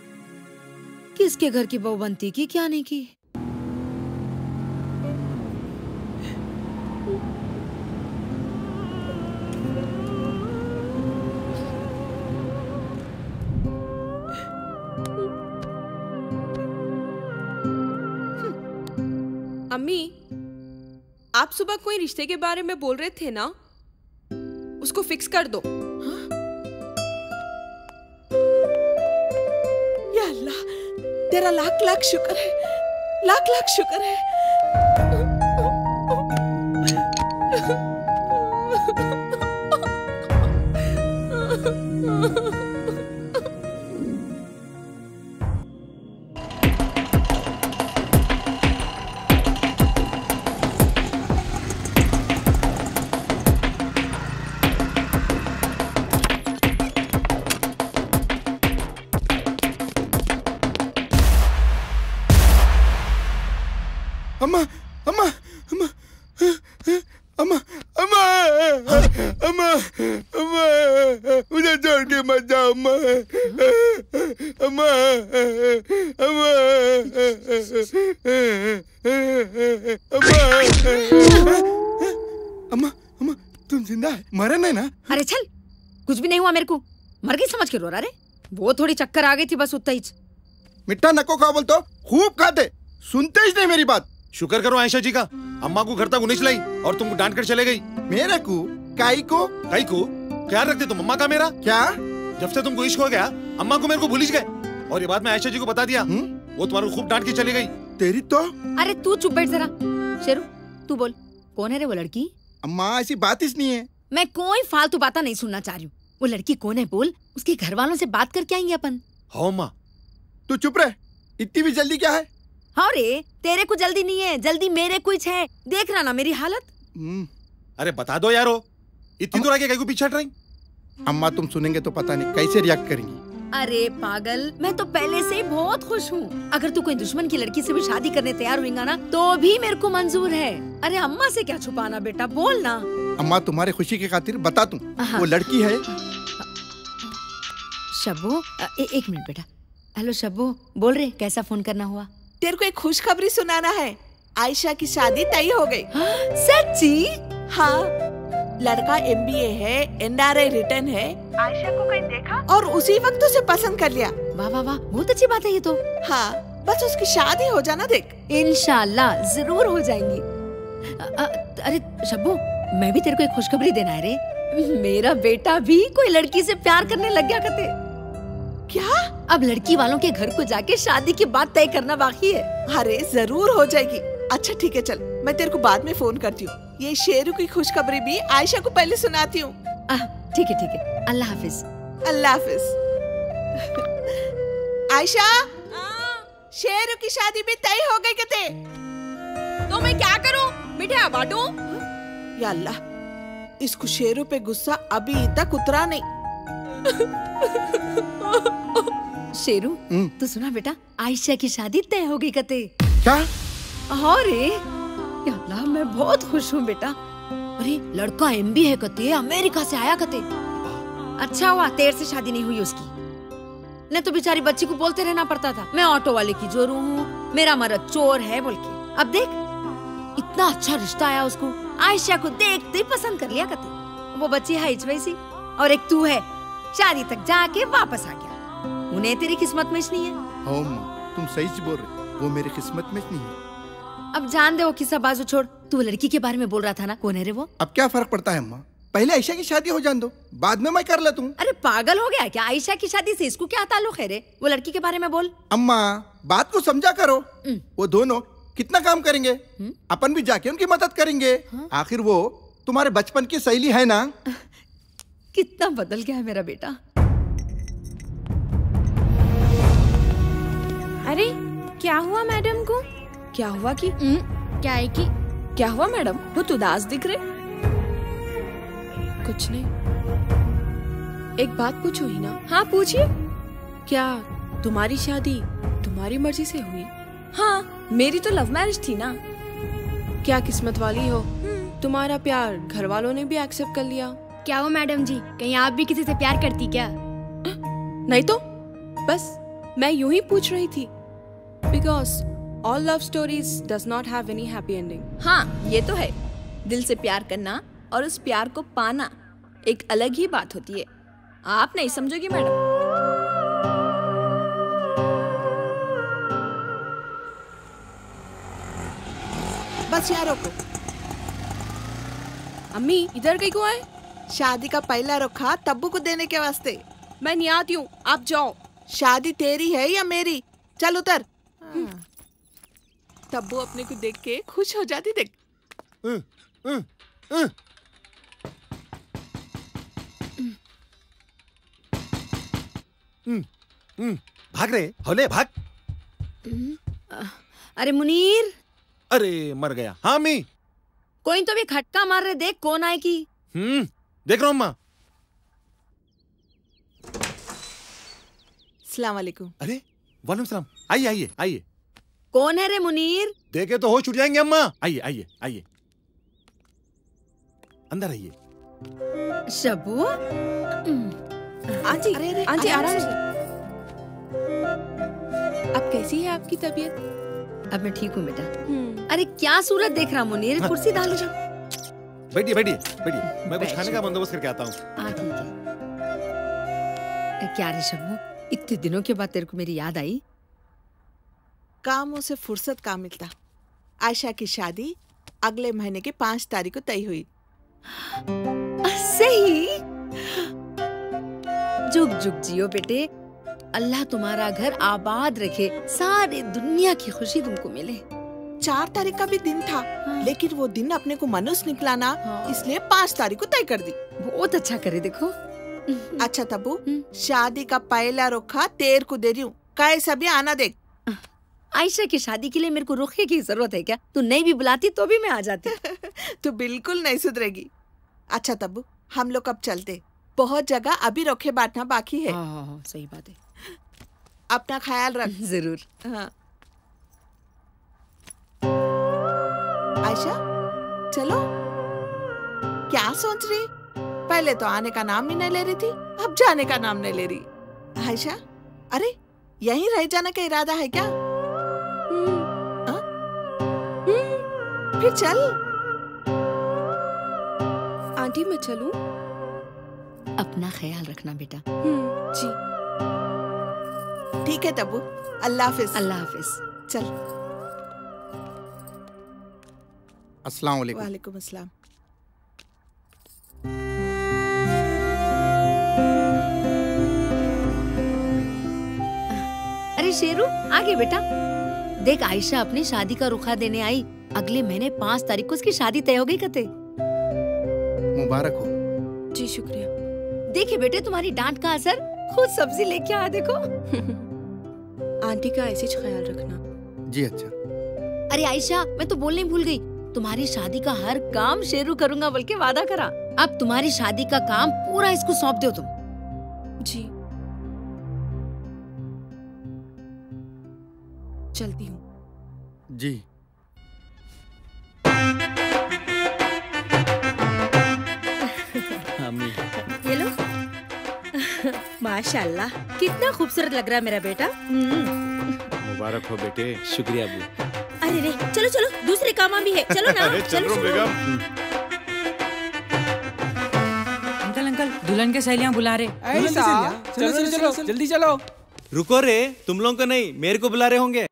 किसके घर की बहू बनती की क्या नहीं की। अम्मी, आप सुबह कोई रिश्ते के बारे में बोल रहे थे ना, उसको फिक्स कर दो। या अल्लाह, तेरा लाख लाख शुक्र है, लाख लाख शुक्र है। अम्मा, अम्मा, अम्मा, अम्मा अम्मा अम्मा अम्मा मुझे छोड़ के मत जाओ अम्मा अम्मा अम्मा अम्मा अम्मा तुम जिंदा है, मरे नहीं ना? अरे चल, कुछ भी नहीं हुआ मेरे को। मर गई समझ के रो रहा रे? वो थोड़ी चक्कर आ गई थी बस, उतना ही। मिठा नको खा बोलते हो, खूब खाते, सुनते ही नहीं मेरी बात। शुक्र करो आयशा जी का, अम्मा को घर तक उन्नीस लाई और तुमको डांट कर चले गई। मेरे को काई को ख्याल रखते तुम अम्मा का मेरा? क्या जब से तुमको इश्क हो गया अम्मा को मेरे को भूल ही गए, और ये बात मैं आयशा जी को बता दिया। वो तुम्हारे को खूब डांट के चली गई। तेरी तो। अरे तू चुप बैठ जरा। शेरू तू बोल, कौन है रे वो लड़की? अम्मा ऐसी बात ही नहीं है। मैं कोई फालतू बातें नहीं सुनना चाह रही हूँ। वो लड़की कौन है बोल, उसके घर वालों से बात करके आएंगे अपन। हाँ माँ। तू चुप रह, इतनी भी जल्दी क्या है? हाँ रे, तेरे को जल्दी नहीं है, जल्दी मेरे कुछ है। देख रहा ना मेरी हालत। अरे बता दो यारो, इतनी दूर आके कहीं को पीछे हट रही? अम्मा तुम सुनेंगे तो पता नहीं कैसे रिएक्ट करेंगी। अरे पागल, मैं तो पहले से ही बहुत खुश हूँ। अगर तू कोई दुश्मन की लड़की से भी शादी करने तैयार हुएगा ना, तो भी मेरे को मंजूर है। अरे अम्मा से क्या छुपाना बेटा, बोल ना। अम्मा तुम्हारे खुशी की खातिर बता दूं, वो लड़की है शब्बो। एक मिनट बेटा। हेलो शब्बो, बोल रहे, कैसा फोन करना हुआ? तेरे को एक खुशखबरी सुनाना है। आयशा की शादी तय हो गई। सच्ची? हाँ, लड़का MBA है, NRI रिटर्न है। आयशा को कहीं देखा और उसी वक्त उसे पसंद कर लिया। वाह वाह वाह, बहुत अच्छी बात है ये तो। हाँ, बस उसकी शादी हो जाना देख। इंशाल्लाह जरूर हो जाएंगी। अरे शब्बो, मैं भी तेरे को एक खुशखबरी देना है रे। मेरा बेटा भी कोई लड़की से प्यार करने लग गया करते। क्या? अब लड़की वालों के घर को जाके शादी की बात तय करना बाकी है। अरे जरूर हो जाएगी। अच्छा ठीक है, चल मैं तेरे को बाद में फोन करती हूँ। ये शेरू की खुशखबरी भी आयशा को पहले सुनाती हूँ। ठीक है ठीक है, अल्लाह हाफिज। अल्लाह हाफिज। आयशा, शेरू की शादी भी तय हो गई कहते। तो मैं क्या करूँ? मिठाई बांटूं? या अल्लाह, इसको शेरू पे गुस्सा अभी तक उतरा नहीं। शेरू तू सुना बेटा, आयशा की शादी तय हो गई कते। क्या? हाँ रे, या अल्लाह मैं बहुत खुश हूँ बेटा। अरे लड़का MBA है कते, अमेरिका से आया कते। अच्छा हुआ तेरे से शादी नहीं हुई उसकी, नहीं तो बेचारी बच्ची को बोलते रहना पड़ता था मैं ऑटो वाले की जोरू हूँ, मेरा मर्द चोर है बोल के। अब देख, इतना अच्छा रिश्ता आया उसको, आयशा को देखते ही पसंद कर लिया कते। वो बच्ची है वैसी, और एक तू है शादी तक जाके वापस आ गया। उन्हें तेरी किस्मत में नहीं है। हाँ माँ, तुम सही से बोल रहे, वो मेरी किस्मत में नहीं है। अब जान दे वो किस्सा बाजू छोड़, तू लड़की के बारे में बोल रहा था ना, कौन है रे वो? अब क्या फर्क पड़ता है अम्मा, पहले आयशा की शादी हो जान दो, बाद में मैं कर लेता हूँ। अरे पागल हो गया क्या? आयशा की शादी से इसको क्या ताल्लुक है रे? वो लड़की के बारे में बोल। अम्मा बात को समझा करो, वो दोनों कितना काम करेंगे, अपन भी जाके उनकी मदद करेंगे। आखिर वो तुम्हारे बचपन की सहेली है ना। कितना बदल गया है मेरा बेटा। अरे क्या हुआ मैडम को? क्या हुआ कि क्या है कि क्या हुआ मैडम? बहुत उदास दिख रहे। कुछ नहीं, एक बात पूछो ही ना। हाँ पूछिए। क्या तुम्हारी शादी तुम्हारी मर्जी से हुई? हाँ, मेरी तो लव मैरिज थी ना। क्या किस्मत वाली हो, तुम्हारा प्यार घर वालों ने भी एक्सेप्ट कर लिया। क्या हो मैडम जी, कहीं आप भी किसी से प्यार करती क्या? नहीं तो बस मैं यूं ही पूछ रही थी, because all love stories does not have any happy ending. हाँ ये तो है, दिल से प्यार करना और उस प्यार को पाना एक अलग ही बात होती है। आप नहीं समझोगी मैडम। बस यहाँ रोको। अम्मी इधर कहीं को आए? शादी का पहला रुखा तब्बू को देने के वास्ते। मैं नहीं आती हूँ, आप जाओ। शादी तेरी है या मेरी? चल उतर। तब्बू अपने को देख के खुश हो जाती देख। भाग रहे होले, भाग। अरे मुनीर, अरे मर गया। हाँ मी, कोई तो भी खटका मार रहे, देख कौन आए की। देख रहा हूँ अम्मा। अस्सलाम वालेकुम। अरे वालेकुम सलाम। आइए आइए आइए। कौन है रे मुनीर? देखे तो होश उड़ जाएंगे अम्मा। आइए आइए आइए। अंदर आइए। शबू आंटी, आंटी आराम से। अब कैसी है आपकी तबीयत? अब मैं ठीक हूँ बेटा। अरे क्या सूरत देख रहा मुनीर, कुर्सी डालो जा। बैठिए बैठिए बैठिए, मैं कुछ खाने का बंदोबस्त करके आता हूँ। ठीक है। क्या रे शबू, इतने दिनों के बाद तेरे को मेरी याद आई? कामों से फुर्सत कहाँ मिलता। आयशा की शादी अगले महीने की 5 तारीख को तय हुई। सही। जुग जुग जियो बेटे, अल्लाह तुम्हारा घर आबाद रखे, सारी दुनिया की खुशी तुमको मिले। 4 तारीख का भी दिन था, लेकिन वो दिन अपने को मनुष्य निकला ना, इसलिए 5 तारीख को तय कर दी। बहुत अच्छा करे देखो। अच्छा तब्बू, शादी का पहला रुखा तेर को दे रही हूँ, कैसा भी आना देख। आयशा की शादी के लिए मेरे को रुखे की जरूरत है क्या? तू नहीं भी बुलाती तो भी मैं आ जाती। तू बिल्कुल नहीं सुधरेगी। अच्छा तब्बू, हम लोग कब चलते? बहुत जगह अभी रुखे बांटना बाकी है। हाँ, सही बात है। अपना ख्याल रख। जरूर। हाँ। आयशा चलो। क्या सोच रही? पहले तो आने का नाम ही नहीं ले रही थी, अब जाने का नाम नहीं ले रही। आयशा, अरे यहीं रह जाने का इरादा है क्या? फिर चल। आंटी मैं चलूं? अपना ख्याल रखना बेटा। जी। ठीक है तब्बू, अल्लाह हाफिज। अल्लाह हाफिज। चल। अस्सलाम वालेकुम। वालेकुम अस्सलाम। अरे शेरू, आगे बेटा। देख आयशा अपनी शादी का रुखा देने आई। अगले महीने 5 तारीख को उसकी शादी तय हो गई कते। मुबारक हो। जी शुक्रिया। देखिए बेटे, तुम्हारी डांट का असर, खुद सब्जी लेके आया देखो। आंटी का ऐसे ही ख्याल रखना। जी अच्छा। अरे आयशा, मैं तो बोलने भूल गई, तुम्हारी शादी का हर काम शेरू करूंगा बल्कि वादा करा। अब तुम्हारी शादी का काम पूरा इसको सौंप दो तुम। जी। चलती हूँ। जी। ये लो। माशाल्लाह, कितना खूबसूरत लग रहा है मेरा बेटा। मुबारक हो बेटे। शुक्रिया अबू। अरे रे, चलो चलो, दूसरे काम भी है, चलो ना। अरे चलो बेगम। अंकल अंकल, दुल्हन के सहेलियां बुला रहे। ऐसा? चलो चलो जल्दी चलो। रुको रे, तुम लोगों को नहीं, मेरे को बुला रहे होंगे।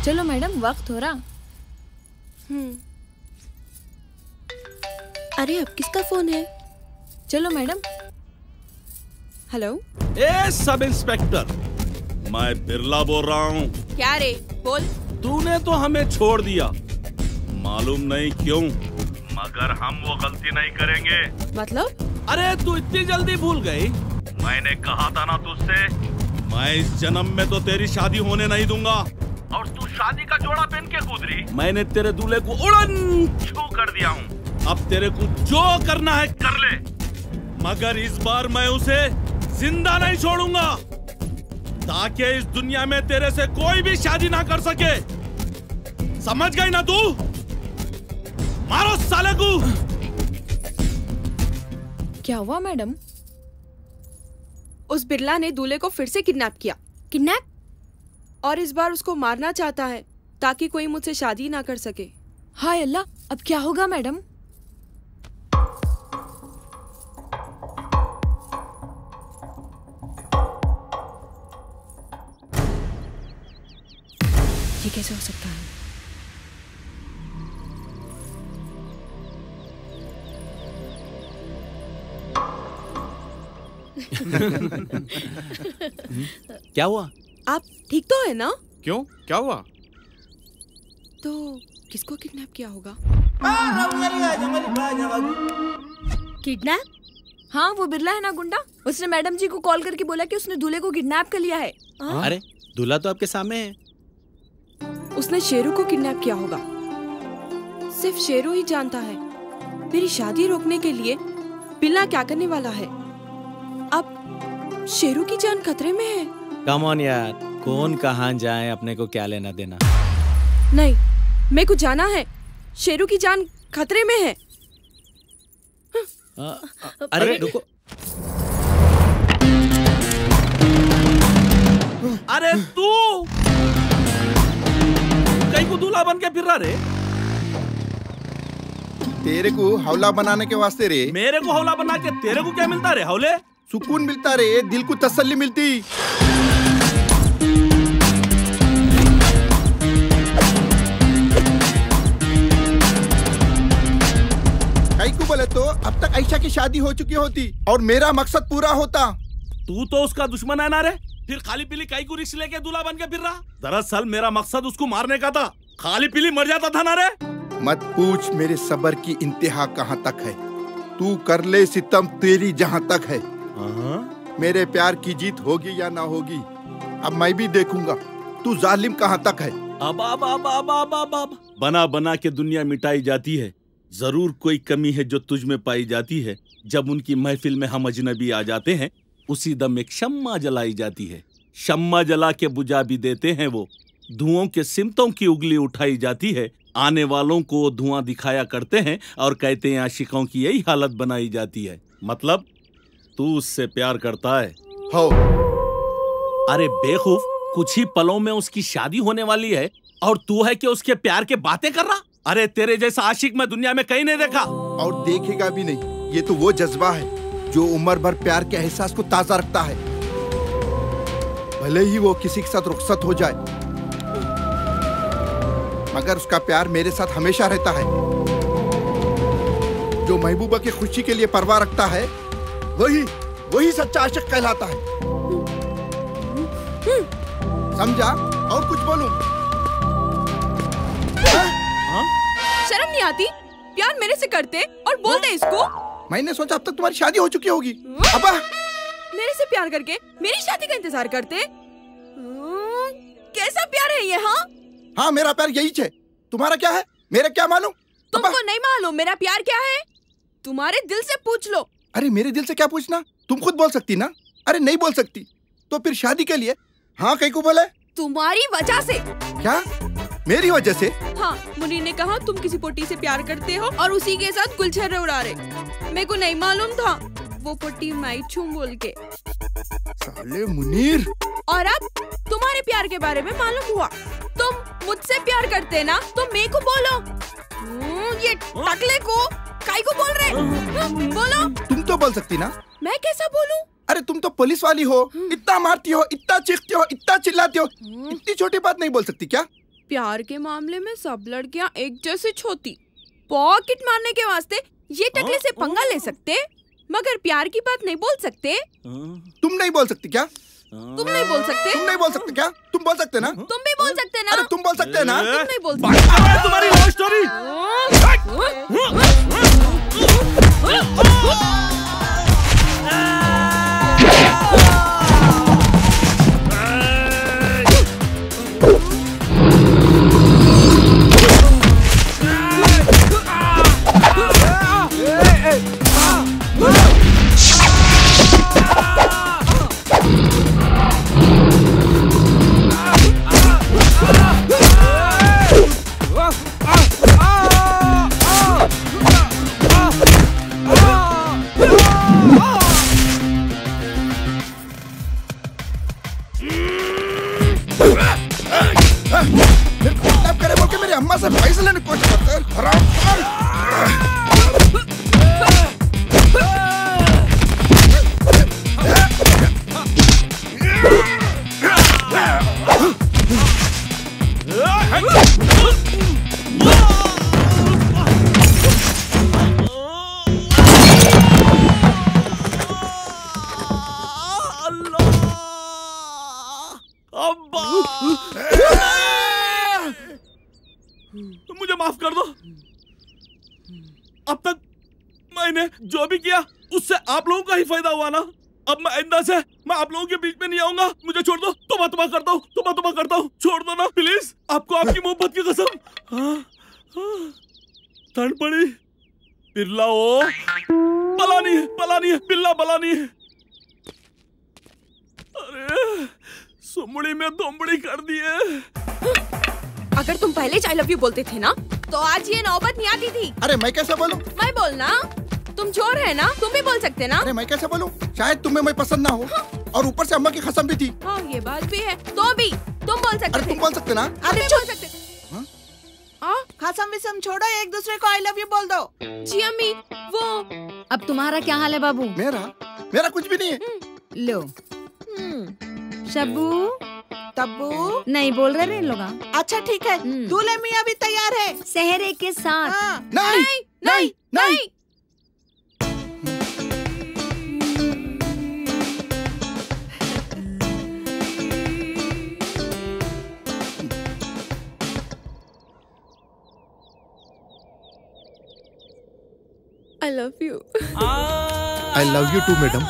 चलो मैडम, वक्त हो रहा। अरे अब किसका फोन है? चलो मैडम। हेलो। ए सब इंस्पेक्टर, मैं बिरला बोल रहा हूँ। क्या रे, बोल। तूने तो हमें छोड़ दिया, मालूम नहीं क्यों, मगर हम वो गलती नहीं करेंगे। मतलब? अरे तू इतनी जल्दी भूल गई? मैंने कहा था ना तुझसे, मैं इस जन्म में तो तेरी शादी होने नहीं दूंगा। और तू शादी का जोड़ा पहन के कूदरी, मैंने तेरे दूल्हे को उड़न छू कर दिया हूँ। अब तेरे को जो करना है कर ले, मगर इस बार मैं उसे जिंदा नहीं छोड़ूंगा, ताकि इस दुनिया में तेरे से कोई भी शादी ना कर सके। समझ गई ना तू? मारो साले को। क्या हुआ मैडम? उस बिरला ने दूल्हे को फिर से किडनैप किया। किडनैप? और इस बार उसको मारना चाहता है ताकि कोई मुझसे शादी ना कर सके। हाय अल्लाह, अब क्या होगा मैडम? ये कैसे हो सकता है? क्या हुआ? आप ठीक तो है ना? क्यों, क्या हुआ? तो किसको किडनैप किया होगा? किडनैप? हाँ, वो बिरला है ना गुंडा, उसने मैडम जी को कॉल करके बोला कि उसने दूल्हे को किडनैप कर लिया है। अरे दूल्हा तो आपके सामने है। उसने शेरू को किडनैप किया होगा। सिर्फ शेरू ही जानता है मेरी शादी रोकने के लिए बिरला क्या करने वाला है। अब शेरू की जान खतरे में है। कम ऑन यार, कौन कहाँ जाए, अपने को क्या लेना देना। नहीं, मेरे को जाना है। शेरू की जान खतरे में है। अरे रुको। अरे तू कहीं को दूल्हा बन के फिर रहा रे? तेरे को हौला बनाने के वास्ते रे। मेरे को हौला बना के तेरे को क्या मिलता रे? हौले सुकून मिलता रे, दिल को तसल्ली मिलती। कई को बोले तो अब तक आयशा की शादी हो चुकी होती और मेरा मकसद पूरा होता। तू तो उसका दुश्मन है ना रे, फिर खाली पीली कई को रिक्स लेके दूल्हा बन के फिर रहा। दरअसल मेरा मकसद उसको मारने का था, खाली पीली मर जाता था ना रे। मत पूछ मेरे सब्र की इंतहा कहाँ तक है। तू कर ले सितम, तेरी जहाँ तक है। मेरे प्यार की जीत होगी या ना होगी अब मैं भी देखूंगा। तू जालिम कहाँ तक है। अब बना बना के दुनिया मिटाई जाती है। जरूर कोई कमी है जो तुझ में पाई जाती है। जब उनकी महफिल में हम अजनबी आ जाते हैं, उसी दम एक शम्मा जलाई जाती है। शम्मा जला के बुझा भी देते हैं वो। धुओं के सिमतों की उंगली उठाई जाती है। आने वालों को धुआं दिखाया करते हैं और कहते हैं आशिकों की यही हालत बनाई जाती है। मतलब तू उससे प्यार करता है? हो। अरे बेवकूफ, कुछ ही पलों में उसकी शादी होने वाली है और तू है कि उसके प्यार के बातें कर रहा। अरे तेरे जैसा आशिक मैं दुनिया में कहीं नहीं देखा और देखेगा भी नहीं। ये तो वो जज्बा है जो उम्र भर प्यार के एहसास को ताजा रखता है, भले ही वो किसी के साथ रुखसत हो जाए, मगर उसका प्यार मेरे साथ हमेशा रहता है। जो महबूबा की खुशी के लिए परवाह रखता है वही सच्चा आशिक कहलाता है। समझा? और कुछ बोलूं? शर्म नहीं आती? प्यार मेरे से करते और बोलते इसको। मैंने सोचा अब तक तुम्हारी शादी हो चुकी होगी। अब्बा मेरे से प्यार करके मेरी शादी का इंतजार करते। कैसा प्यार है ये? हाँ मेरा प्यार यही है। तुम्हारा क्या है? मेरा क्या मालूम? तुमको नहीं मालूम मेरा प्यार क्या है? तुम्हारे दिल से पूछ लो। अरे मेरे दिल से क्या पूछना? तुम खुद बोल सकती ना। अरे नहीं बोल सकती तो फिर शादी के लिए हाँ कहीं को बोले? तुम्हारी वजह से। क्या? मेरी वजह से? हाँ, मुनीर ने कहा तुम किसी पोटी से प्यार करते हो और उसी के साथ गुलछर्रे उड़ा रहे। मेरे को नहीं मालूम था वो पोटी मैं छू बोल के। साले मुनीर। और अब तुम्हारे प्यार के बारे में मालूम हुआ। तुम मुझसे प्यार करते ना तो मेरे को बोलो। ये टकले को काई को बोल रहे? बोलो। तुम तो बोल सकती ना। मैं कैसा बोलूं? अरे तुम तो पुलिस वाली हो, इतना मारती हो, इतना चीखती हो, इतना चिल्लाती हो, इतनी छोटी बात नहीं बोल सकती क्या? प्यार के मामले में सब लड़कियां एक जैसी छोटी। पॉकेट मारने के वास्ते ये टकले से पंगा ले सकते, मगर प्यार की बात नहीं बोल सकते। तुम नहीं बोल सकती क्या? तुम नहीं बोल सकते? तुम नहीं बोल सकते क्या? तुम बोल सकते ना? तुम भी बोल सकते ना? अरे तुम बोल सकते ना? तुम नहीं बोल सकते। तुम्हारी लव स्टोरी। करे बोल के मेरी अम्मा से पैसे लेने की कोशिश करते हैं। मुझे माफ कर दो। अब तक मैंने जो भी किया उससे आप लोगों का ही फायदा हुआ ना। अब मैं आइंदा से मैं आप लोगों के बीच में नहीं आऊंगा। मुझे छोड़ दो। तौबा करता हूँ, तौबा करता हूँ। छोड़ दो ना प्लीज। आपको आपकी मोहब्बत की कसम। ठंड पड़ी। बिल्ला ओ बलानी है, बिल्ला बलानी है। अरे सुमड़ी में दोमड़ी कर दिए। अगर तुम पहले आई लव यू बोलते थे ना तो आज ये नौबत नहीं आती थी। अरे मैं कैसे बोलूं? मैं बोलना, तुम चोर है ना, तुम भी बोल सकते ना। अरे मैं कैसे बोलूं? शायद तुम्हें मैं पसंद ना हो, और ऊपर से अम्मा की कसम भी थी। हाँ ये बात भी है, तो भी तुम बोल सकते। अरे तुम बोल सकते ना? अरे बोल सकते। कसम विसम छोड़ो, एक दूसरे को आई लव यू बोल दो। जी अम्मी, वो अब तुम्हारा क्या हाल है बाबू? मेरा कुछ भी नहीं है। लो शब्बू तब्बू नहीं बोल रहे लोग। अच्छा ठीक है, दूल्हे मियाँ भी तैयार है सेहरे के साथ। नहीं नहीं नहीं I love you. I love you too, madam.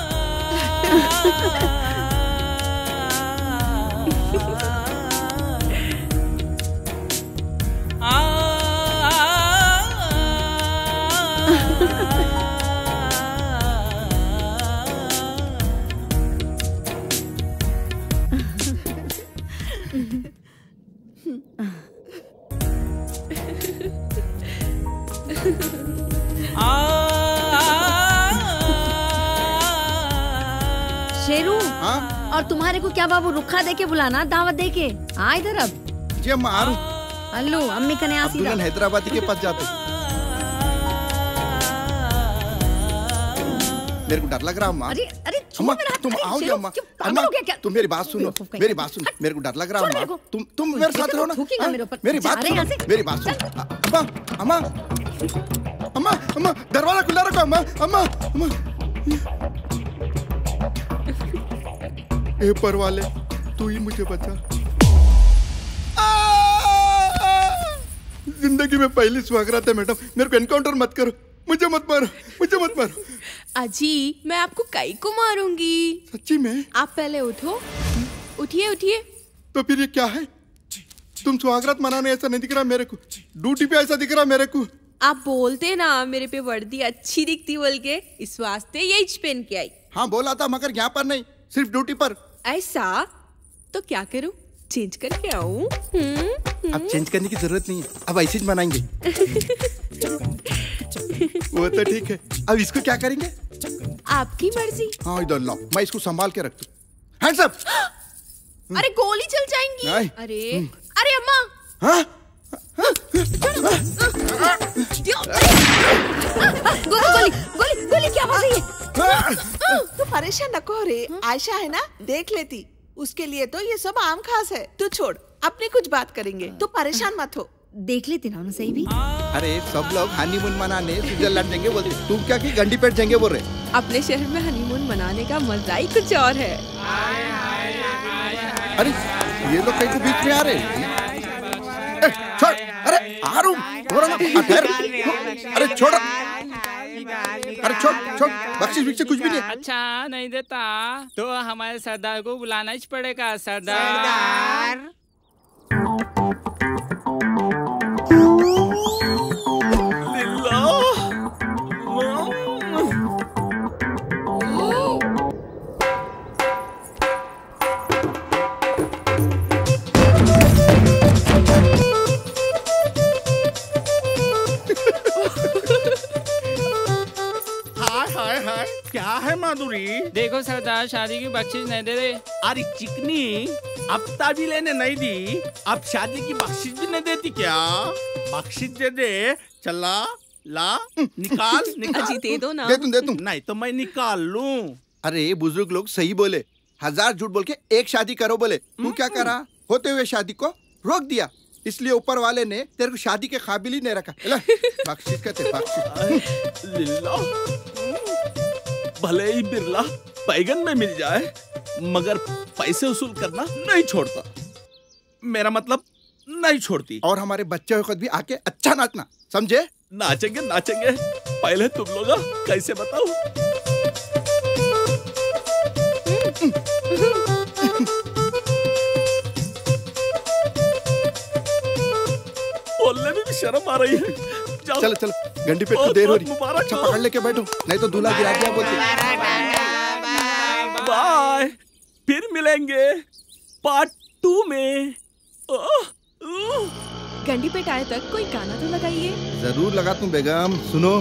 Sheru, और तुम्हारे को क्या बाबू रुखा दे के बुलाना, दावत दे के। आ इधर अब। जी अम्मा आ रहा हूँ। अल्लू अम्मी कने आ सीधा। हैदराबादी के पास जाते। मेरे को डर लग रहा अम्मा। अरे अरे अम्मा तुम आओ जी अम्मा। अम्मा तुम मेरी बात सुनो, मेरी बात सुनो। मेरे को डर लग रहा अम्मा। तुम मेरे साथ रहो ना। मेरी बात सुनो, मेरी बात सुनो। अम्मा अम्मा अम्मा अम्मा दरवाजा खुला रखो अम्मा। अम्मा अम्मा ए पर वाले तू ही मुझे बचा। जिंदगी में पहली सुहागरात है मैडम, मेरे को एनकाउंटर मत करो, मुझे मत मारो, मुझे मत मारो। अजी मैं आपको काई को मारूंगी। सच्ची में? आप पहले उठो, उठिए उठिए। तो फिर ये क्या है? तुम सुहागरात मनाने ऐसा नहीं दिख रहा मेरे को, ड्यूटी पे ऐसा दिख रहा मेरे को। आप बोलते ना मेरे पे वर्दी अच्छी दिखती बोल के, इस वास्ते यही पहन के आई। हाँ बोला था, मगर यहाँ पर नहीं, सिर्फ ड्यूटी पर। ऐसा तो क्या करूं, चेंज करके आऊं? अब चेंज करने की जरूरत नहीं है, अब ऐसे ही मनाएंगे। वो तो ठीक है, अब इसको क्या करेंगे? आपकी मर्जी। हाँ इधर लाओ, मैं इसको संभाल के रखती हूँ। Hands up. अरे गोली चल जाएंगी। नहीं। अरे अरे अम्मा। हाँ? गोली गोली गोली क्या बात है? तू परेशान न हो रे, आयशा है ना, देख लेती। उसके लिए तो ये सब आम खास है। तू छोड़, अपनी कुछ बात करेंगे, तू परेशान मत हो। देख लेती ना सही भी। अरे सब लोग हनीमून मनाने स्विट्जरलैंड जाएंगे बोलते, तुम क्या की गंडी पेट जाएंगे बोल रहे? अपने शहर में हनीमून मनाने का मजा ही कुछ और है। अरे ये लोग कहीं बीच में आ रहे। छोड़, अरे आ रहा हूँ। अरे छोड़, अरे छोड़ छोड़, बख्शिश विक्शिश कुछ भी नहीं। अच्छा नहीं देता तो हमारे सरदार को बुलाना ही पड़ेगा। सरदार क्या है माधुरी? देखो सरदार शादी की बख्शिश नहीं दे रहे। अरे चिकनी, अब ताबी लेने नहीं दी, अब शादी की बख्शिश भी नहीं देती क्या? बख्शिश दे दे, चला ला निकाल निकाल। अजी दे दो ना। दे दूं। नहीं तो मैं निकाल लूं। अरे बुजुर्ग लोग सही बोले, 1000 झूठ बोल के एक शादी करो बोले। तू क्या करा? होते हुए शादी को रोक दिया, इसलिए ऊपर वाले ने तेरे को शादी के काबिल ही नहीं रखा। बख्शिश कहते बख्शिश। भले ही बिरला बैगन में मिल जाए, मगर पैसे वसूल करना नहीं छोड़ता। मेरा मतलब नहीं छोड़ती। और हमारे बच्चे वक्त भी आके अच्छा नाचना, समझे? नाचेंगे नाचेंगे, पहले तुम लोग कैसे बताओ? बोलने में भी शर्म आ रही है। चलो चलो, घंटी पे तो देर हो रही। अच्छा पकड़ लेके बैठो, नहीं तो दूल्हा गिरा दिया बोलते। बाय। फिर मिलेंगे पार्ट 2 में। गंडीपेट आए तक कोई गाना तो लगाइए। जरूर लगा तुम बेगम, सुनो।